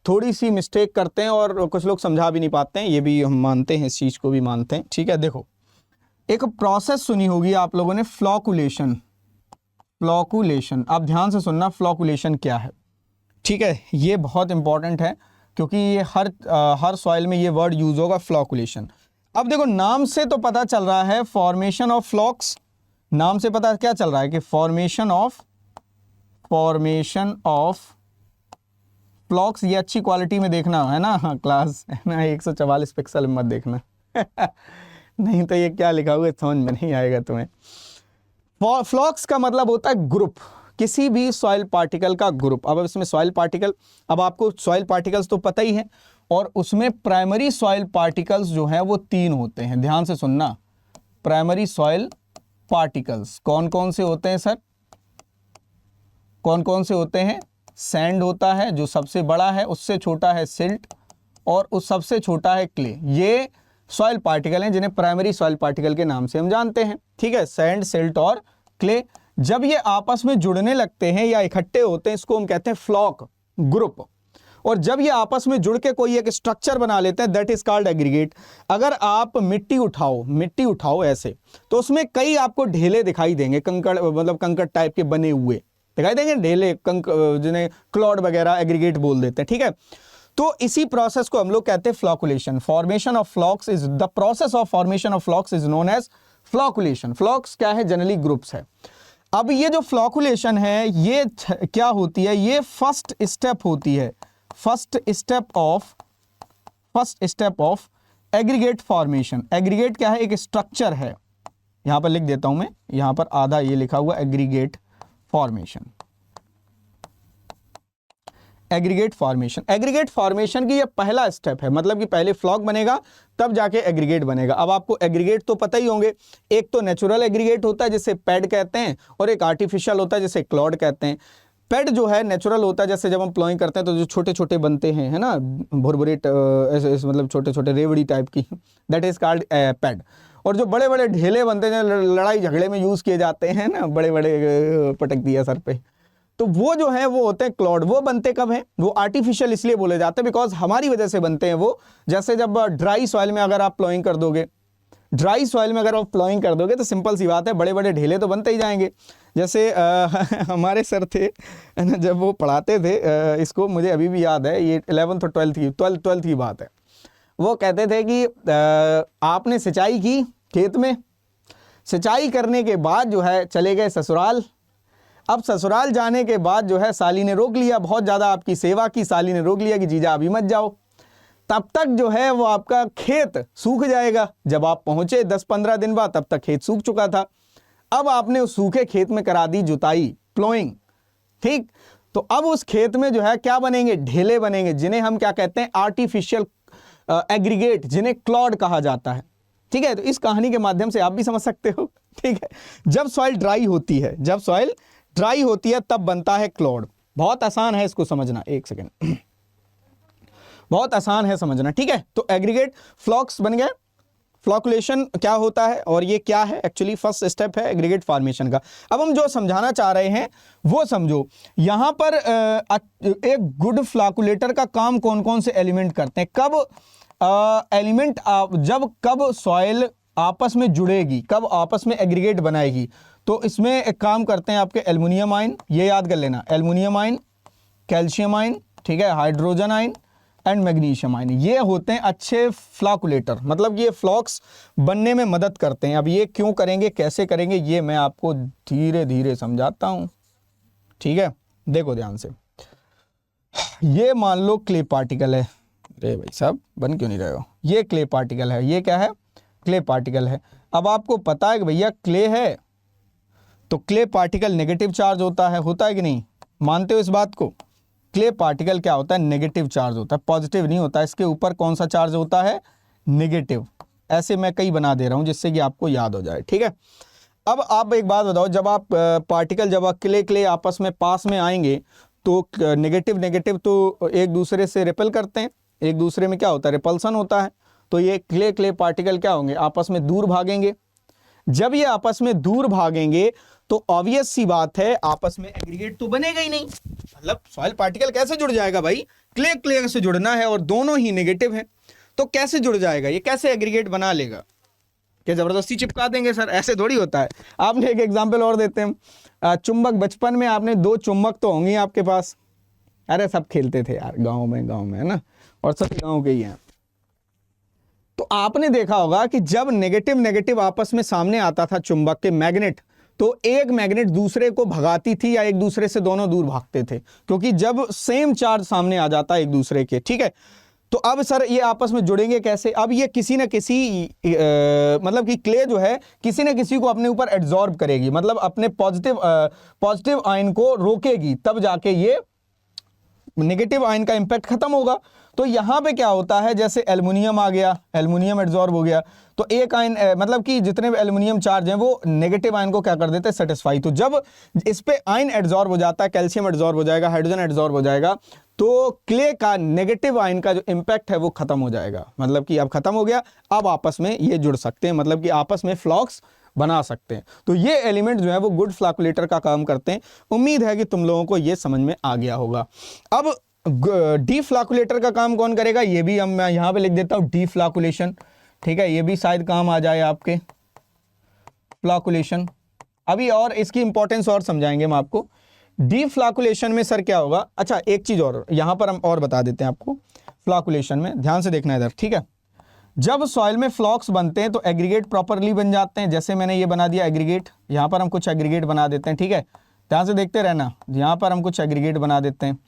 थोड़ी सी मिस्टेक करते हैं और कुछ लोग समझा भी नहीं पाते हैं, ये भी हम मानते हैं, इस चीज़ को भी मानते हैं। ठीक है, देखो एक प्रोसेस सुनी होगी आप लोगों ने, फ्लॉकुलेशन। फ्लॉकुलेशन, आप ध्यान से सुनना, फ्लॉकुलेशन क्या है। ठीक है, ये बहुत इंपॉर्टेंट है क्योंकि ये हर सॉइल में ये वर्ड यूज होगा, फ्लॉकुलेशन। अब देखो नाम से तो पता चल रहा है फॉर्मेशन ऑफ फ्लॉक्स, नाम से पता क्या चल रहा है कि फॉर्मेशन ऑफ फ्लॉक्स। ये अच्छी क्वालिटी में देखना है ना, हाँ क्लास है ना, 144 पिक्सल मत देखना नहीं तो ये क्या लिखा हुआ है समझ में नहीं आएगा तुम्हें। फ्लॉक्स का मतलब होता है ग्रुप, किसी भी सॉइल पार्टिकल का ग्रुप। अब इसमें सॉइल पार्टिकल, अब आपको सॉइल पार्टिकल्स तो पता ही है, और उसमें प्राइमरी सॉइल पार्टिकल्स जो हैं वो 3 होते हैं। ध्यान से सुनना, प्राइमरी सॉइल पार्टिकल्स कौन कौन से होते हैं सर, कौन कौन से होते हैं? सैंड होता है जो सबसे बड़ा है, उससे छोटा है सिल्ट, और उस सबसे छोटा है क्ले। ये सॉइल पार्टिकल हैं जिन्हें प्राइमरी सॉइल पार्टिकल के नाम से हम जानते हैं। ठीक है, सैंड, सिल्ट और क्ले। जब ये आपस में जुड़ने लगते हैं या इकट्ठे होते हैं, इसको हम कहते हैं फ्लॉक, ग्रुप। और जब ये आपस में जुड़ के कोई एक स्ट्रक्चर बना लेते हैं, दैट इज कॉल्ड एग्रीगेट। अगर आप मिट्टी उठाओ ऐसे, तो उसमें कई आपको ढेले दिखाई देंगे, कंकड़, मतलब कंकड़ टाइप के बने हुए दिखाई देंगे, ढेले, जिन्हें क्लॉड वगैरह एग्रीगेट बोल देते हैं। ठीक है, तो इसी प्रोसेस को हम लोग कहते हैं flocculation. Formation of flocs is the process of formation of flocs is known as flocculation. Flocs क्या है? जनरली ग्रुप्स है। अब ये जो फ्लॉकुलेशन है ये क्या होती है? ये फर्स्ट स्टेप होती है, first step of aggregate formation. Aggregate क्या है? एक स्ट्रक्चर है। यहां पर लिख देता हूं मैं, यहां पर आधा ये लिखा हुआ एग्रीगेट फॉर्मेशन। एग्रीगेट फॉर्मेशन की ये पहला स्टेप है, मतलब कि पहले फ्लॉक बनेगा तब जाके एग्रीगेट बनेगा। अब आपको एग्रीगेट तो पता ही होंगे, एक तो नेचुरल एग्रीगेट होता है जिसे पैड कहते हैं, और एक आर्टिफिशियल होता है जिसे क्लॉड कहते हैं। पैड जो है नेचुरल होता है, जैसे जब हम प्लॉइंग करते हैं तो जो छोटे छोटे बनते हैं, है ना, भुरभुरे, ऐसे मतलब छोटे छोटे रेवड़ी टाइप की, दैट इज कॉल्ड पैड। और जो बड़े बड़े ढेले बनते हैं, लड़ाई झगड़े में यूज़ किए जाते हैं ना, बड़े बड़े पटक दिया सर पे, तो वो जो है वो होते हैं क्लॉड। वो बनते कब हैं? वो आर्टिफिशियल इसलिए बोले जाते हैं बिकॉज हमारी वजह से बनते हैं वो। जैसे जब ड्राई सॉइल में अगर आप प्लॉइंग कर दोगे, तो सिंपल सी बात है, बड़े बड़े ढेले तो बनते ही जाएंगे। जैसे हमारे सर थे ना, जब वो पढ़ाते थे इसको, मुझे अभी भी याद है, ये 11th और 12th की बात है। वो कहते थे कि आपने सिंचाई की खेत में, सिंचाई करने के बाद जो है चले गए ससुराल। अब ससुराल जाने के बाद जो है साली ने रोक लिया, बहुत ज़्यादा आपकी सेवा की, साली ने रोक लिया कि जीजा अभी मत जाओ। तब तक जो है वो आपका खेत सूख जाएगा। जब आप पहुंचे 10-15 दिन बाद, तब तक खेत सूख चुका था। अब आपने उस सूखे खेत में करा दी जुताई, प्लोइंग, ठीक। तो अब उस खेत में जो है क्या बनेंगे? ढेले बनेंगे, जिन्हें हम क्या कहते हैं? आर्टिफिशियल एग्रीगेट, जिन्हें क्लॉड कहा जाता है। ठीक है, तो इस कहानी के माध्यम से आप भी समझ सकते हो ठीक है, जब सॉइल ड्राई होती है, जब सॉइल ड्राई होती है तब बनता है क्लॉड। बहुत आसान है इसको समझना, एक सेकेंड, बहुत आसान है समझना, ठीक है। तो एग्रीगेट फ्लॉक्स बन गए। फ्लॉकुलेशन क्या होता है और ये क्या है, एक्चुअली फर्स्ट स्टेप है एग्रीगेट फॉर्मेशन का। अब हम जो समझाना चाह रहे हैं वो समझो। यहां पर एक गुड फ्लॉकुलेटर का काम कौन कौन से एलिमेंट करते हैं, कब एलिमेंट जब कब सॉइल आपस में जुड़ेगी, कब आपस में एग्रीगेट बनाएगी, तो इसमें एक काम करते हैं आपके एल्युमिनियम आयन, ये याद कर लेना, एल्युमिनियम आयन, कैल्शियम आयन, ठीक है, hydrogen ion and magnesium ion, ये होते हैं अच्छे फ्लॉकुलेटर, मतलब ये फ्लॉक्स बनने में मदद करते हैं। अब ये क्यों करेंगे, कैसे करेंगे, ये मैं आपको धीरे धीरे समझाता हूं, ठीक है। देखो ध्यान से, ये मान लो क्ले पार्टिकल है, अरे भाई साहब बन क्यों नहीं रहे हो, ये क्ले पार्टिकल है, ये क्या है, क्ले पार्टिकल है। अब आपको पता है कि भैया क्ले है तो क्ले पार्टिकल नेगेटिव चार्ज होता है कि नहीं, मानते हो इस बात को। क्ले पार्टिकल क्या होता है, नेगेटिव चार्ज होता है, पॉजिटिव नहीं होता। इसके ऊपर कौन सा चार्ज होता है, नेगेटिव। ऐसे मैं कई बना दे रहा हूं जिससे कि आपको याद हो जाए, ठीक है। अब आप एक बात बताओ, जब आप पार्टिकल, जब क्ले आपस में पास में आएंगे तो नेगेटिव नेगेटिव तो एक दूसरे से रिपेल करते हैं, एक दूसरे में क्या होता है, रिपल्सन होता है। तो ये क्ले पार्टिकल क्या होंगे, आपस में दूर भागेंगे। जब ये आपस में दूर भागेंगे तो ऑब्वियस सी बात है आपस में एग्रीगेट तो बनेगा ही नहीं। मतलब सॉइल पार्टिकल कैसे जुड़ जाएगा भाई, क्ले से जुड़ना है और दोनों ही नेगेटिव है, तो कैसे जुड़ जाएगा, ये कैसे एग्रीगेट बना लेगा, क्या जबरदस्ती चिपका देंगे सर, ऐसे थोड़ी होता है। आपने एक एग्जांपल और देते हैं, चुंबक, बचपन में आपने 2 चुंबक तो होंगे आपके पास, अरे सब खेलते थे यार गाँव में है ना, और सब गाँव के ही हैं। तो आपने देखा होगा कि जब नेगेटिव नेगेटिव आपस में सामने आता था चुंबक के मैग्नेट, तो एक मैग्नेट दूसरे को भगाती थी या एक दूसरे से दोनों दूर भागते थे, क्योंकि जब सेम चार्ज सामने आ जाता है एक दूसरे के, ठीक है। तो अब सर ये आपस में जुड़ेंगे कैसे, अब ये किसी न किसी मतलब कि क्ले जो है किसी न किसी को अपने ऊपर एब्जॉर्ब करेगी, मतलब अपने पॉजिटिव आयन को रोकेगी, तब जाके ये नेगेटिव आयन का इंपैक्ट खत्म होगा। तो यहां पे क्या होता है, जैसे एल्युमिनियम आ गया, एल्युमिनियम एब्जॉर्ब हो गया, तो एक आयन मतलब कि जितने भी एल्युमिनियम चार्ज हैं वो नेगेटिव आयन को क्या कर देते हैं, सेटिस्फाई। तो जब इस पे आयन एब्जॉर्ब हो जाता है, कैल्शियम एब्जॉर्ब हो जाएगा, हाइड्रोजन एब्जॉर्ब हो जाएगा, तो क्ले का नेगेटिव आयन का जो इंपैक्ट है वो खत्म हो जाएगा, मतलब कि अब खत्म हो गया। अब आपस में ये जुड़ सकते हैं, मतलब कि आपस में फ्लॉक्स बना सकते हैं। तो ये एलिमेंट जो है वो गुड फ्लॉकुलेटर का काम करते हैं। उम्मीद है कि तुम लोगों को ये समझ में आ गया होगा। अब डी फ्लॉकुलेटर का काम कौन करेगा, ये भी मैं यहां पे लिख देता हूं, डी फ्लॉकुलेशन, ठीक है, ये भी शायद काम आ जाए आपके, फ्लॉकुलेशन। अभी और इसकी इंपॉर्टेंस और समझाएंगे हम आपको। डी फ्लॉकुलेशन में सर क्या होगा, अच्छा एक चीज और यहां पर हम और बता देते हैं आपको। फ्लॉकुलेशन में ध्यान से देखना इधर, ठीक है। जब सॉइल में फ्लॉक्स बनते हैं तो एग्रीगेट प्रॉपरली बन जाते हैं। जैसे मैंने ये बना दिया एग्रीगेट, यहां पर हम कुछ एग्रीगेट बना देते हैं, ठीक है, ध्यान से देखते रहना। यहां पर हम कुछ एग्रीगेट बना देते हैं।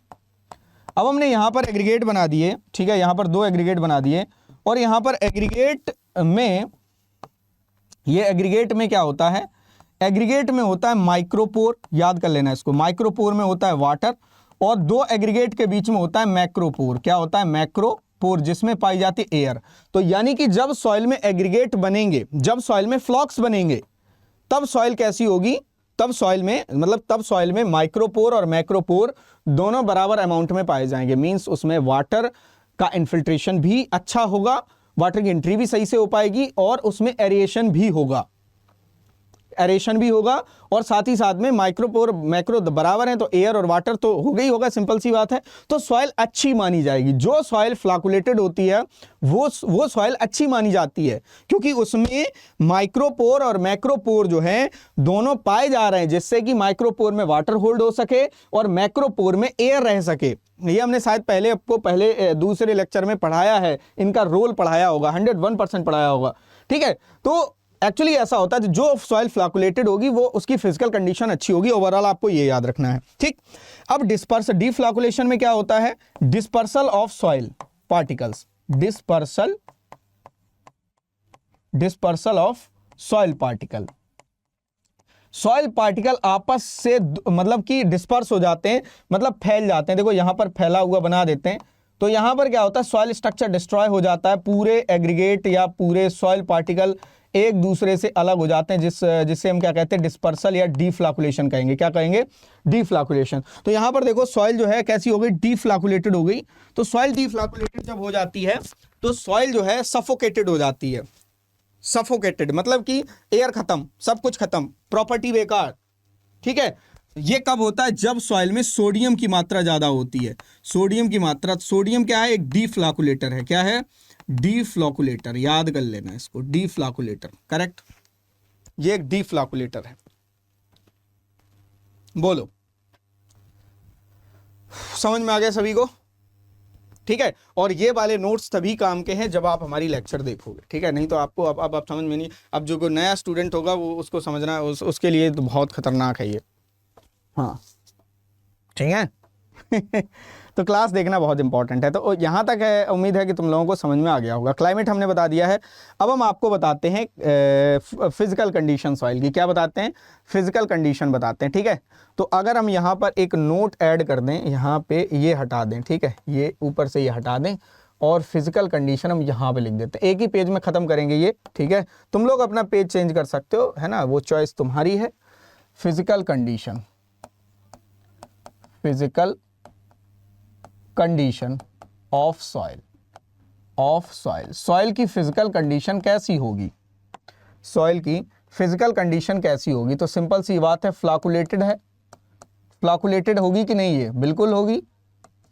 अब हमने यहां पर एग्रीगेट बना दिए, ठीक है, यहां पर 2 एग्रीगेट बना दिए, और यहां पर एग्रीगेट में, ये एग्रीगेट में क्या होता है, एग्रीगेट में होता है माइक्रोपोर, याद कर लेना इसको। माइक्रोपोर में होता है वाटर, और 2 एग्रीगेट के बीच में होता है मैक्रोपोर। क्या होता है, मैक्रोपोर, जिसमें पाई जाती एयर। तो यानी कि जब सॉइल में एग्रीगेट बनेंगे, जब सॉइल में फ्लॉक्स बनेंगे, तब सॉइल कैसी होगी, तब सॉइल में, मतलब तब सॉइल में माइक्रोपोर और मैक्रोपोर दोनों बराबर अमाउंट में पाए जाएंगे। मींस उसमें वाटर का इन्फिल्ट्रेशन भी अच्छा होगा, वाटर की एंट्री भी सही से हो पाएगी, और उसमें एरिएशन भी होगा, और साथ ही साथ में माइक्रोपोर मैक्रो बराबर है, तो एयर और वाटर तो हो गई होगा, सिंपल सी बात है। तो सॉइल अच्छी मानी जाएगी। जो सॉइल फ्लॉकुलेटेड होती है वो सॉइल अच्छी मानी जाती है, क्योंकि उसमें माइक्रोपोर और मैक्रोपोर जो है दोनों पाए जा रहे हैं, जिससे कि माइक्रोपोर में वाटर होल्ड हो सके और मैक्रोपोर में एयर रह सके। ये हमने शायद पहले दूसरे लेक्चर में पढ़ाया है, इनका रोल पढ़ाया होगा, 101% पढ़ाया होगा, ठीक है। तो एक्चुअली ऐसा होता है, जो सॉइल फ्लॉकुलेटेड होगी वो उसकी फिजिकल कंडीशन अच्छी होगी। ओवरऑल आपको ये याद रखना है, ठीक। अब डिस्पर्सल, डी फ्लॉकुलेशन में क्या होता है, dispersal of soil particles, dispersal of soil particle. Soil particle आपस से मतलब कि डिस्पर्स हो जाते हैं, मतलब फैल जाते हैं। देखो यहां पर फैला हुआ बना देते हैं, तो यहां पर क्या होता है, सॉइल स्ट्रक्चर डिस्ट्रॉय हो जाता है, पूरे एग्रीगेट या पूरे सॉइल पार्टिकल एक दूसरे से अलग हो जाते हैं, जिससे हम क्या कहते हैं, डिस्पर्सल या डीफ्लाकुलेशन कहेंगे। क्या कहेंगे? डीफ्लाकुलेशन। तो यहां पर देखो सॉइल जो है कैसी हो गई, डीफ्लाकुलेटेड हो गई। तो सॉइल डीफ्लाकुलेटेड जब हो जाती है तो सॉइल जो है सफोकेटेड हो जाती है। सफोकेटेड मतलब कि एयर खत्म, सब कुछ खत्म, प्रॉपर्टी बेकार। ठीक है, ये कब होता है? जब सॉइल में सोडियम की मात्रा ज्यादा होती है। सोडियम की मात्रा, सोडियम क्या है? एक डीफ्लाकुलेटर है। क्या है? डीफ्लाकुलेटर। याद कर लेना इसको, डीफ्लाकुलेटर। करेक्ट, ये एक डीफ्लाकुलेटर है। बोलो, समझ में आ गया सभी को? ठीक है, और ये वाले नोट्स तभी काम के हैं जब आप हमारी लेक्चर देखोगे। ठीक है, नहीं तो आपको अब आप समझ में नहीं। अब जो कोई नया स्टूडेंट होगा वो उसको समझना, उसके लिए तो बहुत खतरनाक है ये। हाँ, ठीक है। तो क्लास देखना बहुत इंपॉर्टेंट है। तो यहाँ तक है, उम्मीद है कि तुम लोगों को समझ में आ गया होगा। क्लाइमेट हमने बता दिया है। अब हम आपको बताते हैं फिजिकल कंडीशन सॉइल की। क्या बताते हैं? फिजिकल कंडीशन बताते हैं। ठीक है, तो अगर हम यहाँ पर एक नोट ऐड कर दें, यहाँ पे ये हटा दें, ठीक है, ये ऊपर से ये हटा दें और फिजिकल कंडीशन हम यहाँ पे लिख देते हैं। एक ही पेज में ख़त्म करेंगे ये। ठीक है, तुम लोग अपना पेज चेंज कर सकते हो, है ना, वो चॉइस तुम्हारी है। Physical condition, physical condition of soil, of soil. Soil की फिजिकल कंडीशन कैसी होगी? सॉइल की फिजिकल कंडीशन कैसी होगी? तो सिंपल सी बात है, फ्लाकुलेटेड है। फ्लाकुलेटेड होगी कि नहीं? ये बिल्कुल होगी।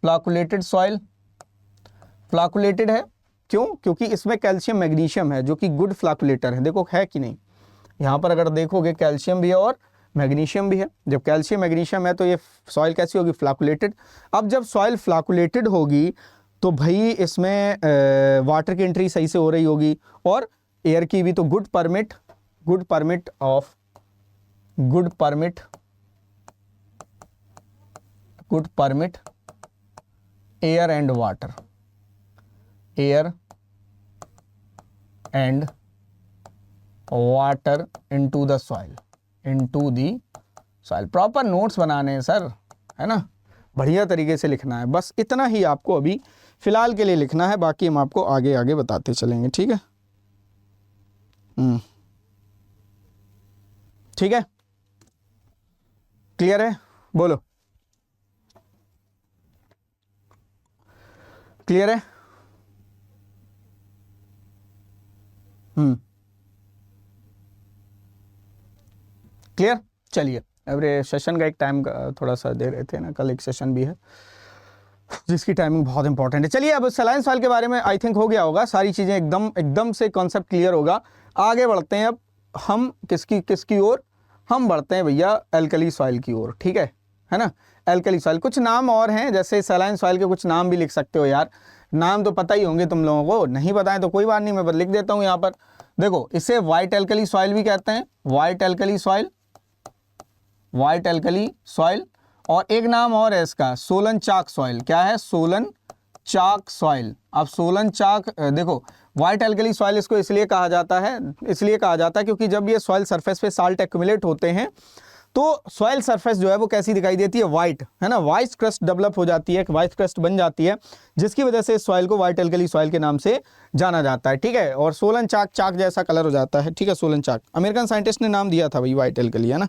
फ्लाकुलेटेड सॉइल, फ्लाकुलेटेड है। क्यों? क्योंकि इसमें कैल्शियम मैग्नीशियम है जो कि गुड फ्लाकुलेटर है। देखो है कि नहीं, यहाँ पर अगर देखोगे कैल्शियम भी है और मैग्नीशियम भी है। जब कैल्शियम मैग्नीशियम है तो ये सॉइल कैसी होगी? फ्लाकुलेटेड। अब जब सॉइल फ्लाकुलेटेड होगी तो भाई इसमें वाटर की एंट्री सही से हो रही होगी और एयर की भी। तो good permit, good permit of, good permit, good permit air and water, air and water into the soil, into the soil. Proper notes बनाने हैं सर, है ना, बढ़िया तरीके से लिखना है। बस इतना ही आपको अभी फिलहाल के लिए लिखना है, बाकी हम आपको आगे आगे बताते चलेंगे। ठीक है, ठीक है, क्लियर है? बोलो, क्लियर है? क्लियर। चलिए, अरे सेशन का एक टाइम थोड़ा सा दे रहे थे ना, कल एक सेशन भी है जिसकी टाइमिंग बहुत इंपॉर्टेंट है। चलिए, अब सलाइन सॉइल के बारे में आई थिंक हो गया होगा, सारी चीज़ें एकदम से कॉन्सेप्ट क्लियर होगा। आगे बढ़ते हैं। अब हम किसकी ओर? हम बढ़ते हैं भैया एल्कली सॉइल की ओर। ठीक है ना। एल्कली सॉइल, कुछ नाम और हैं, जैसे सलाइन सॉइल के कुछ नाम भी लिख सकते हो यार। नाम तो पता ही होंगे तुम लोगों को, नहीं बताएं तो कोई बात नहीं, मैं लिख देता हूँ यहाँ पर। देखो, इसे वाइट एल्कली सॉइल भी कहते हैं, white alkali soil, white alkali soil. और एक नाम और है इसका, सोलन चाक सॉइल। क्या है? सोलन चाक सॉइल। अब सोलन चाक, देखो व्हाइट एल्कली सॉइल इसको इसलिए कहा जाता है, क्योंकि जब ये सॉइल सरफेस पे साल्ट एक्यूमुलेट होते हैं तो सॉइल सरफेस जो है वो कैसी दिखाई देती है? वाइट, है ना, वाइट क्रस्ट डेवलप हो जाती है, वाइट क्रस्ट बन जाती है, जिसकी वजह से इस सॉइल को वाइट एल्कली सॉइल के नाम से जाना जाता है। ठीक है, और सोलन चाक, चाक जैसा कलर हो जाता है। ठीक है, सोलन चाक अमेरिकन साइंटिस्ट ने नाम दिया था भाई, वाइट एल्कली, है ना।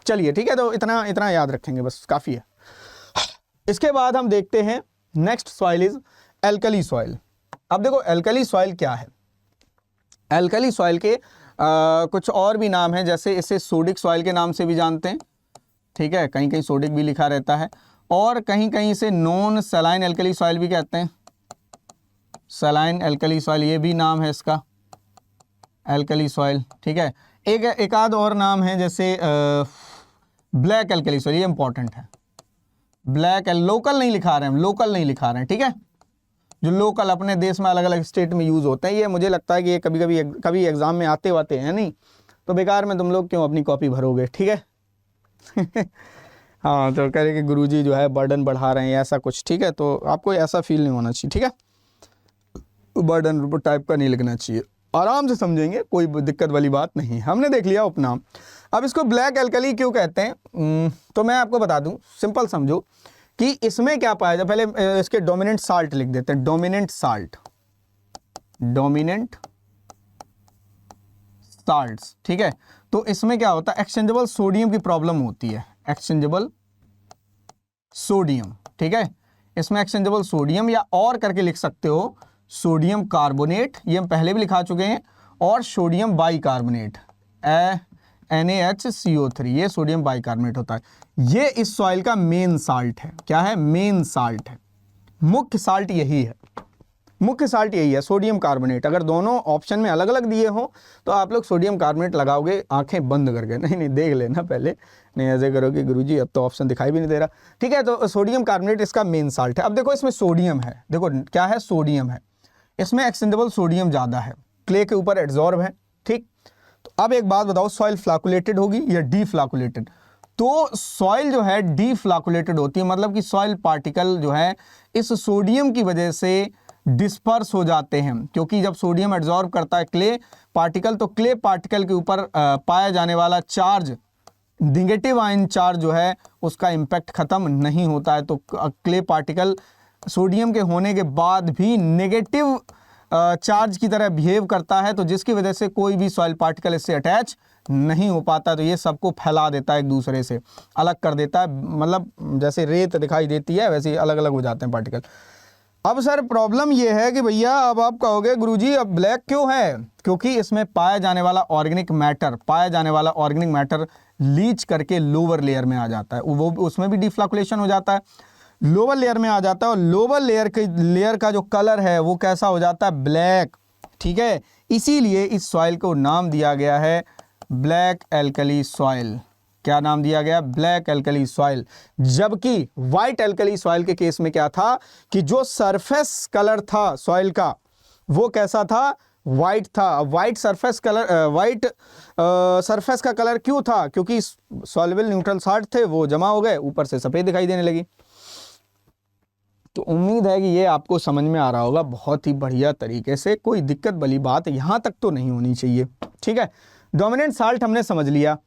चलिए ठीक है, तो इतना याद रखेंगे बस, काफ़ी है। इसके बाद हम देखते हैं next soil is alkali soil. अब देखो एल्कली सॉइल क्या है। एल्कली सॉइल के कुछ और भी नाम हैं, जैसे इसे सोडिक सॉइल के नाम से भी जानते हैं। ठीक है, कहीं कहीं सोडिक भी लिखा रहता है, और कहीं कहीं इसे नॉन सलाइन एल्कली सॉइल भी कहते हैं। सलाइन एल्कली सॉइल, ये भी नाम है इसका, एल्कली सॉइल। ठीक है, एक आध और नाम है, जैसे ब्लैक एल्कली सॉइल, ये इंपॉर्टेंट है। ब्लैक, लोकल नहीं लिखा रहे हैं, लोकल नहीं लिखा रहे हैं। ठीक है, जो लोकल अपने देश में अलग अलग स्टेट में यूज़ होते हैं, ये मुझे लगता है कि ये कभी एग्जाम में आते हैं नहीं, तो बेकार में तुम लोग क्यों अपनी कॉपी भरोगे। ठीक है। हाँ, तो कह रहे कि गुरुजी जो है बर्डन बढ़ा रहे हैं ऐसा कुछ। ठीक है, तो आपको ऐसा फील नहीं होना चाहिए। ठीक है, बर्डन टाइप का नहीं लिखना चाहिए, आराम से समझेंगे, कोई दिक्कत वाली बात नहीं। हमने देख लिया उपनाम। अब इसको ब्लैक एल्कली क्यों कहते हैं, तो मैं आपको बता दूं, सिंपल समझो कि इसमें क्या पाया जाए। पहले इसके डोमिनेंट साल्ट लिख देते हैं, डोमिनेंट साल्ट, डोमिनेंट साल्ट्स, ठीक है। तो इसमें क्या होता है, एक्सचेंजेबल सोडियम की प्रॉब्लम होती है, एक्सचेंजेबल सोडियम, ठीक है। इसमें एक्सचेंजेबल सोडियम या और करके लिख सकते हो सोडियम कार्बोनेट, ये हम पहले भी लिखा चुके हैं, और सोडियम बाइकार्बोनेट NaHCO3, ये सोडियम बाइकार्बोनेट होता है। ये इस सॉइल का मेन साल्ट है। क्या है? मेन साल्ट है, मुख्य साल्ट यही है, मुख्य साल्ट यही है सोडियम कार्बोनेट। अगर दोनों ऑप्शन में अलग अलग दिए हो तो आप लोग सोडियम कार्बोनेट लगाओगे आंखें बंद करके, नहीं देख लेना पहले, नहीं ऐसे करोगे गुरुजी अब तो ऑप्शन दिखाई भी नहीं दे रहा, ठीक है। तो सोडियम कार्बोनेट इसका मेन साल्ट है। अब देखो इसमें सोडियम है, देखो क्या है, सोडियम है, इसमें एक्सचेंजेबल सोडियम ज़्यादा है, क्ले के ऊपर एड्जॉर्ब है, ठीक। तो अब एक बात बताओ, सॉइल फ्लाकुलेटेड होगी या डीफ्लाकुलेटेड? तो सॉइल जो है डीफ्लाकुलेटेड होती है, मतलब कि सॉइल पार्टिकल जो है इस सोडियम की वजह से डिस्पर्स हो जाते हैं, क्योंकि जब सोडियम एब्जॉर्ब करता है क्ले पार्टिकल, तो क्ले पार्टिकल के ऊपर पाया जाने वाला चार्ज, नेगेटिव आयन चार्ज जो है उसका इम्पैक्ट खत्म नहीं होता है। तो क्ले पार्टिकल सोडियम के होने के बाद भी नेगेटिव चार्ज की तरह बिहेव करता है, तो जिसकी वजह से कोई भी सॉइल पार्टिकल इससे अटैच नहीं हो पाता। तो ये सबको फैला देता है, एक दूसरे से अलग कर देता है, मतलब जैसे रेत दिखाई देती है वैसे अलग अलग हो जाते हैं पार्टिकल। अब सर प्रॉब्लम ये है कि भैया अब आप कहोगे गुरुजी अब ब्लैक क्यों है? क्योंकि इसमें पाया जाने वाला ऑर्गेनिक मैटर लीच करके लोअर लेयर में आ जाता है, वो उसमें भी डिफ्लाकुलेशन हो जाता है, लोअर लेयर में आ जाता है, और लोअर लेयर का जो कलर है वो कैसा हो जाता है? ब्लैक, ठीक है। इसीलिए इस सॉइल को नाम दिया गया है ब्लैक एल्कली सॉइल। क्या नाम दिया गया? Black alkali soil. जबकि वाइट एल्कली सॉइल के केस में क्या था कि जो सरफेस कलर था सॉइल का वो कैसा था? वाइट था। वाइट सरफेस का कलर क्यों था? क्योंकि सॉल्युबल न्यूट्रल साल्ट थे, वो जमा हो गए, ऊपर से सफेद दिखाई देने लगी। तो उम्मीद है कि ये आपको समझ में आ रहा होगा बहुत ही बढ़िया तरीके से, कोई दिक्कत वाली बात यहाँ तक तो नहीं होनी चाहिए, ठीक है। डोमिनेंट साल्ट हमने समझ लिया।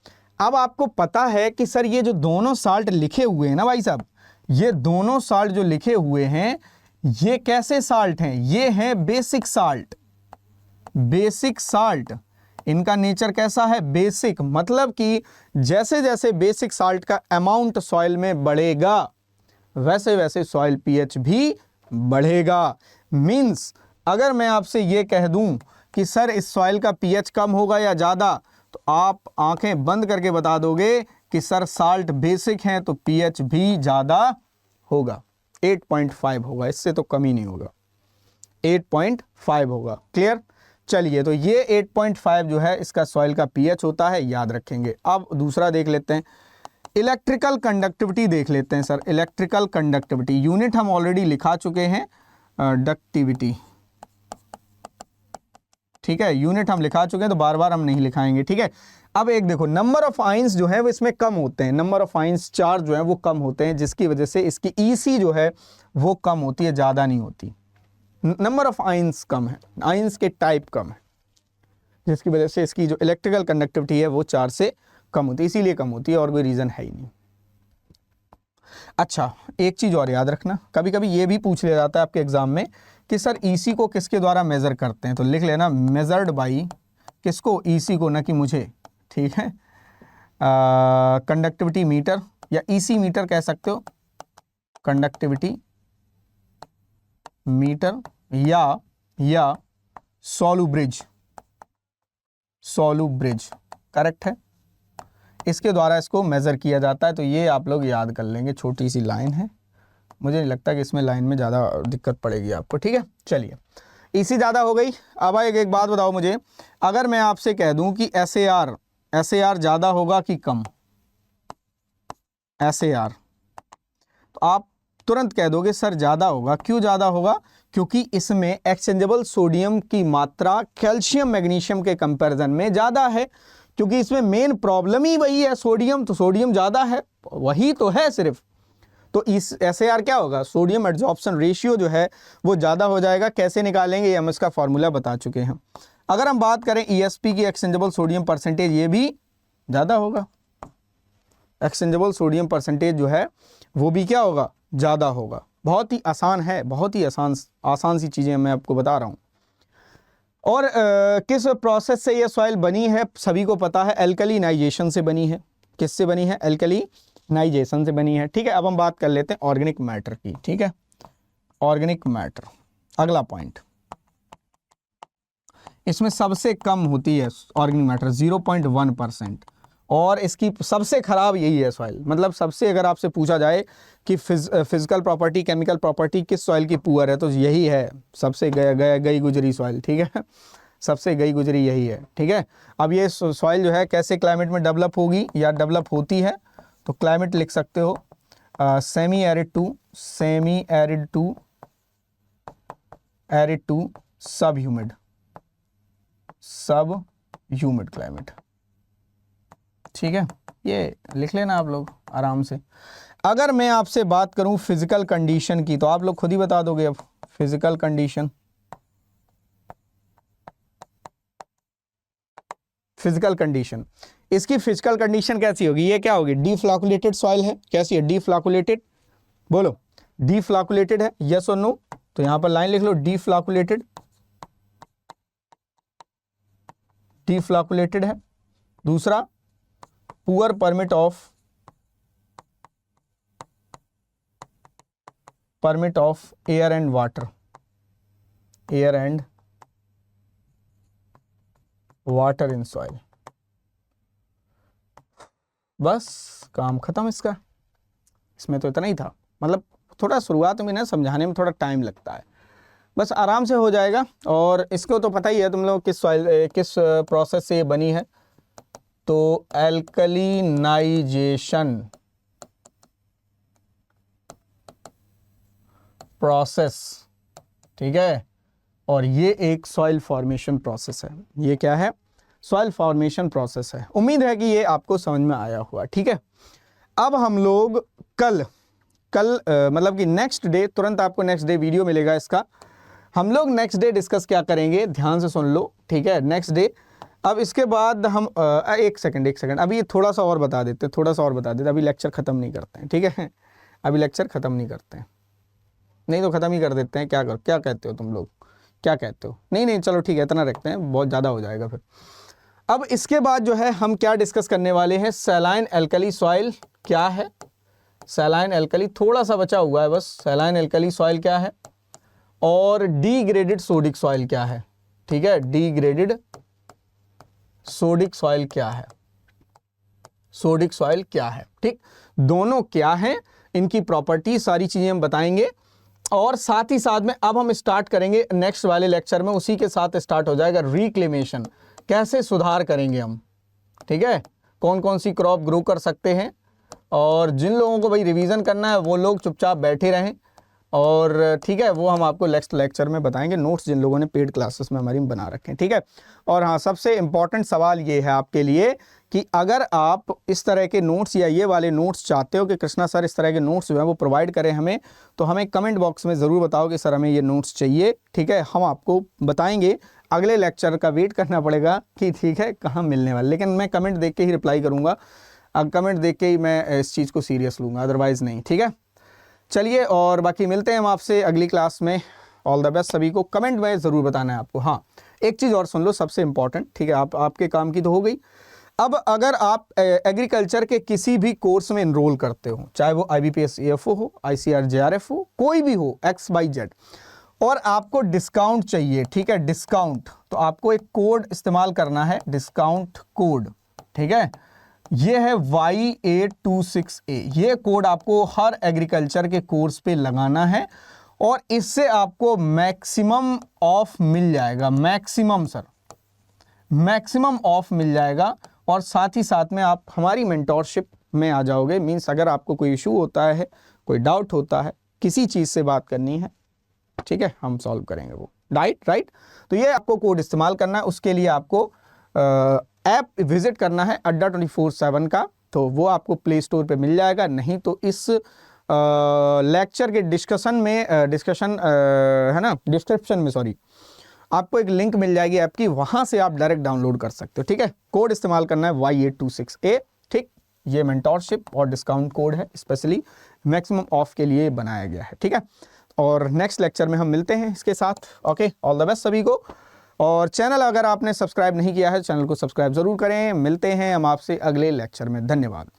अब आपको पता है कि सर ये जो दोनों साल्ट लिखे हुए हैं ना भाई साहब, ये दोनों साल्ट जो लिखे हुए हैं ये कैसे साल्ट हैं? ये हैं बेसिक साल्ट। बेसिक साल्ट, इनका नेचर कैसा है? बेसिक, मतलब कि जैसे जैसे बेसिक साल्ट का अमाउंट सॉइल में बढ़ेगा वैसे वैसे सॉइल पीएच भी बढ़ेगा। मींस अगर मैं आपसे ये कह दूं कि सर इस सॉइल का पीएच कम होगा या ज़्यादा, तो आप आंखें बंद करके बता दोगे कि सर साल्ट बेसिक हैं तो पीएच भी ज़्यादा होगा, 8.5 होगा, इससे तो कम ही नहीं होगा, 8.5 होगा। क्लियर? चलिए, तो ये 8.5 जो है इसका सॉइल का पीएच होता है, याद रखेंगे। अब दूसरा देख लेते हैं, इलेक्ट्रिकल कंडक्टिविटी देख लेते हैं सर। इलेक्ट्रिकल कंडक्टिविटी यूनिट हम ऑलरेडी लिखा चुके हैं, डक्टिविटी, ठीक है, यूनिट हम लिखा चुके हैं तो बार बार हम नहीं लिखाएंगे, ठीक है। अब एक देखो, नंबर ऑफ आइंस जो है वो इसमें कम होते हैं, नंबर ऑफ आइंस चार्ज जो है वो कम होते हैं, जिसकी वजह से इसकी ईसी जो है वो कम होती है, ज़्यादा नहीं होती। नंबर ऑफ आइंस कम है, आइंस के टाइप कम है, जिसकी वजह से इसकी जो इलेक्ट्रिकल कंडक्टिविटी है वो 4 से कम होती है, इसीलिए कम होती है, और कोई रीज़न है ही नहीं। अच्छा, एक चीज़ और याद रखना, कभी कभी ये भी पूछ लिया जाता है आपके एग्जाम में कि सर ईसी को किसके द्वारा मेज़र करते हैं, तो लिख लेना मेजर्ड बाई किसको? ईसी को, ना कि मुझे, ठीक है। कंडक्टिविटी मीटर या ईसी मीटर कह सकते हो, कंडक्टिविटी मीटर या सोलू ब्रिज करेक्ट है, इसके द्वारा इसको मेज़र किया जाता है। तो ये आप लोग याद कर लेंगे, छोटी सी लाइन है, मुझे नहीं लगता कि इसमें लाइन में ज़्यादा दिक्कत पड़ेगी आपको, ठीक है। चलिए, इसी ज़्यादा हो गई। अब एक बात बताओ मुझे, अगर मैं आपसे कह दूं कि एसएआर ज़्यादा होगा कि कम? एसएआर, तो आप तुरंत कह दोगे सर ज़्यादा होगा। क्यों ज़्यादा होगा? क्योंकि इसमें एक्सचेंजेबल सोडियम की मात्रा कैल्शियम मैग्नीशियम के कंपैरिजन में ज़्यादा है, क्योंकि इसमें मेन प्रॉब्लम ही वही है, सोडियम, तो सोडियम ज़्यादा है, वही तो है सिर्फ। तो इस एसएआर क्या होगा? सोडियम एड्जॉर्प्शन रेशियो जो है वो ज़्यादा हो जाएगा। कैसे निकालेंगे ये हम इसका फॉर्मूला बता चुके हैं। अगर हम बात करें ईएसपी की, एक्सचेंजेबल सोडियम परसेंटेज, ये भी ज़्यादा होगा। एक्सचेंजेबल सोडियम परसेंटेज जो है वो भी क्या होगा? ज़्यादा होगा। बहुत ही आसान है, बहुत ही आसान सी चीज़ें मैं आपको बता रहा हूँ। और किस प्रोसेस से ये सॉइल बनी है सभी को पता है, एल्कलिनाइजेशन से बनी है। किससे बनी है? एल्कलिनाइजेशन से बनी है। ठीक है, अब हम बात कर लेते हैं ऑर्गेनिक मैटर की। ठीक है, ऑर्गेनिक मैटर अगला पॉइंट, इसमें सबसे कम होती है ऑर्गेनिक मैटर 0.1%, और इसकी सबसे खराब यही है सॉइल। मतलब सबसे, अगर आपसे पूछा जाए कि फिजिकल प्रॉपर्टी, केमिकल प्रॉपर्टी किस सॉइल की पुअर है, तो यही है सबसे गई गुजरी सॉइल। ठीक है, सबसे गई गुजरी यही है। ठीक है, अब ये सॉइल जो है कैसे क्लाइमेट में डेवलप होगी या डेवलप होती है, तो क्लाइमेट लिख सकते हो semi arid to sub humid climate. ठीक है, ये लिख लेना आप लोग आराम से। अगर मैं आपसे बात करूं फिजिकल कंडीशन की, तो आप लोग खुद ही बता दोगे। अब फिजिकल कंडीशन, इसकी फिजिकल कंडीशन कैसी होगी? ये क्या होगी? डीफ्लॉकुलेटेड सॉइल है। कैसी है? डीफ्लॉकुलेटेड। बोलो, डीफ्लॉकुलेटेड है, यस और नो? तो यहां पर लाइन लिख लो, डीफ्लॉकुलेटेड है। दूसरा, poor permit of air and water in soil. बस काम खत्म इसका। इसमें तो इतना ही था। मतलब थोड़ा शुरुआत में ना समझाने में थोड़ा टाइम लगता है, बस आराम से हो जाएगा। और इसको तो पता ही है तुम लोग किस प्रोसेस से ये बनी है, तो एल्कलिनाइजेशन प्रोसेस। ठीक है, और ये एक सॉइल फॉर्मेशन प्रोसेस है। ये क्या है? सॉइल फॉर्मेशन प्रोसेस है। उम्मीद है कि ये आपको समझ में आया हुआ। ठीक है, अब हम लोग कल मतलब कि नेक्स्ट डे, तुरंत आपको नेक्स्ट डे वीडियो मिलेगा इसका। हम लोग नेक्स्ट डे डिस्कस क्या करेंगे, ध्यान से सुन लो। ठीक है, नेक्स्ट डे। अब इसके बाद हम एक सेकंड अभी थोड़ा सा और बता देते, अभी लेक्चर ख़त्म नहीं करते हैं। ठीक है, अभी लेक्चर ख़त्म नहीं करते हैं, नहीं तो ख़त्म ही कर देते हैं। क्या कहते हो तुम लोग? क्या कहते हो? नहीं, चलो ठीक है, इतना रखते हैं, बहुत ज़्यादा हो जाएगा फिर। अब इसके बाद जो है हम क्या डिस्कस करने वाले हैं, सैलाइन एल्कली सॉइल क्या है। सैलाइन एल्कली थोड़ा सा बचा हुआ है बस। सैलाइन एल्कली सॉइल क्या है, और डीग्रेडेड सोडिक सॉइल क्या है। ठीक है, डीग्रेडेड सोडिक सॉइल क्या है। ठीक, दोनों क्या है, इनकी प्रॉपर्टी, सारी चीजें हम बताएंगे। और साथ ही साथ में अब हम स्टार्ट करेंगे नेक्स्ट वाले लेक्चर में, उसी के साथ स्टार्ट हो जाएगा रिक्लेमेशन। कैसे सुधार करेंगे हम। ठीक है, कौन कौन सी क्रॉप ग्रो कर सकते हैं, और जिन लोगों को भाई रिवीजन करना है वो लोग चुपचाप बैठे रहें। और ठीक है, वो हम आपको नेक्स्ट लेक्चर में बताएंगे, नोट्स जिन लोगों ने पेड क्लासेस में हमारी बना रखे हैं। ठीक है, और हाँ, सबसे इम्पॉर्टेंट सवाल ये है आपके लिए कि अगर आप इस तरह के नोट्स या ये वाले नोट्स चाहते हो कि कृष्णा सर इस तरह के नोट्स जो है वो प्रोवाइड करें हमें, तो हमें कमेंट बॉक्स में ज़रूर बताओ कि सर हमें ये नोट्स चाहिए। ठीक है, हम आपको बताएंगे। अगले लेक्चर का वेट करना पड़ेगा कि ठीक है कहाँ मिलने वाले, लेकिन मैं कमेंट देख के ही रिप्लाई करूँगा। अब कमेंट देख के ही मैं इस चीज़ को सीरियस लूँगा, अदरवाइज़ नहीं। ठीक है, चलिए, और बाकी मिलते हैं हम आपसे अगली क्लास में। ऑल द बेस्ट सभी को। कमेंट में ज़रूर बताना है आपको। हाँ, एक चीज़ और सुन लो, सबसे इम्पॉर्टेंट। ठीक है, आपके काम की तो हो गई। अब अगर आप एग्रीकल्चर के किसी भी कोर्स में इनरोल करते हो, चाहे वो IBPS EFO हो, ICAR JRF हो, कोई भी हो, XYZ, और आपको डिस्काउंट चाहिए, ठीक है, डिस्काउंट, तो आपको एक कोड इस्तेमाल करना है, डिस्काउंट कोड। ठीक है, ये है Y826A। ये कोड आपको हर एग्रीकल्चर के कोर्स पे लगाना है, और इससे आपको मैक्सिमम ऑफ मिल जाएगा। मैक्सिमम ऑफ मिल जाएगा। और साथ ही साथ में आप हमारी मेंटोरशिप में आ जाओगे। मींस अगर आपको कोई इशू होता है, कोई डाउट होता है, किसी चीज़ से बात करनी है, ठीक है, हम सॉल्व करेंगे वो। राइट। तो ये आपको कोड इस्तेमाल करना है। उसके लिए आपको ऐप विजिट करना है अड्डा 24/7 का, तो वो आपको प्ले स्टोर पे मिल जाएगा। नहीं तो इस लेक्चर के डिस्क्रिप्शन में आपको एक लिंक मिल जाएगी ऐप की, वहां से आप डायरेक्ट डाउनलोड कर सकते हो। ठीक है, कोड इस्तेमाल करना है Y826A। ठीक, ये मेंटोरशिप और डिस्काउंट कोड है, स्पेशली मैक्सिमम ऑफ के लिए बनाया गया है। ठीक है, और नेक्स्ट लेक्चर में हम मिलते हैं इसके साथ। ओके, ऑल द बेस्ट सभी को। और चैनल अगर आपने सब्सक्राइब नहीं किया है चैनल को सब्सक्राइब जरूर करें। मिलते हैं हम आपसे अगले लेक्चर में। धन्यवाद।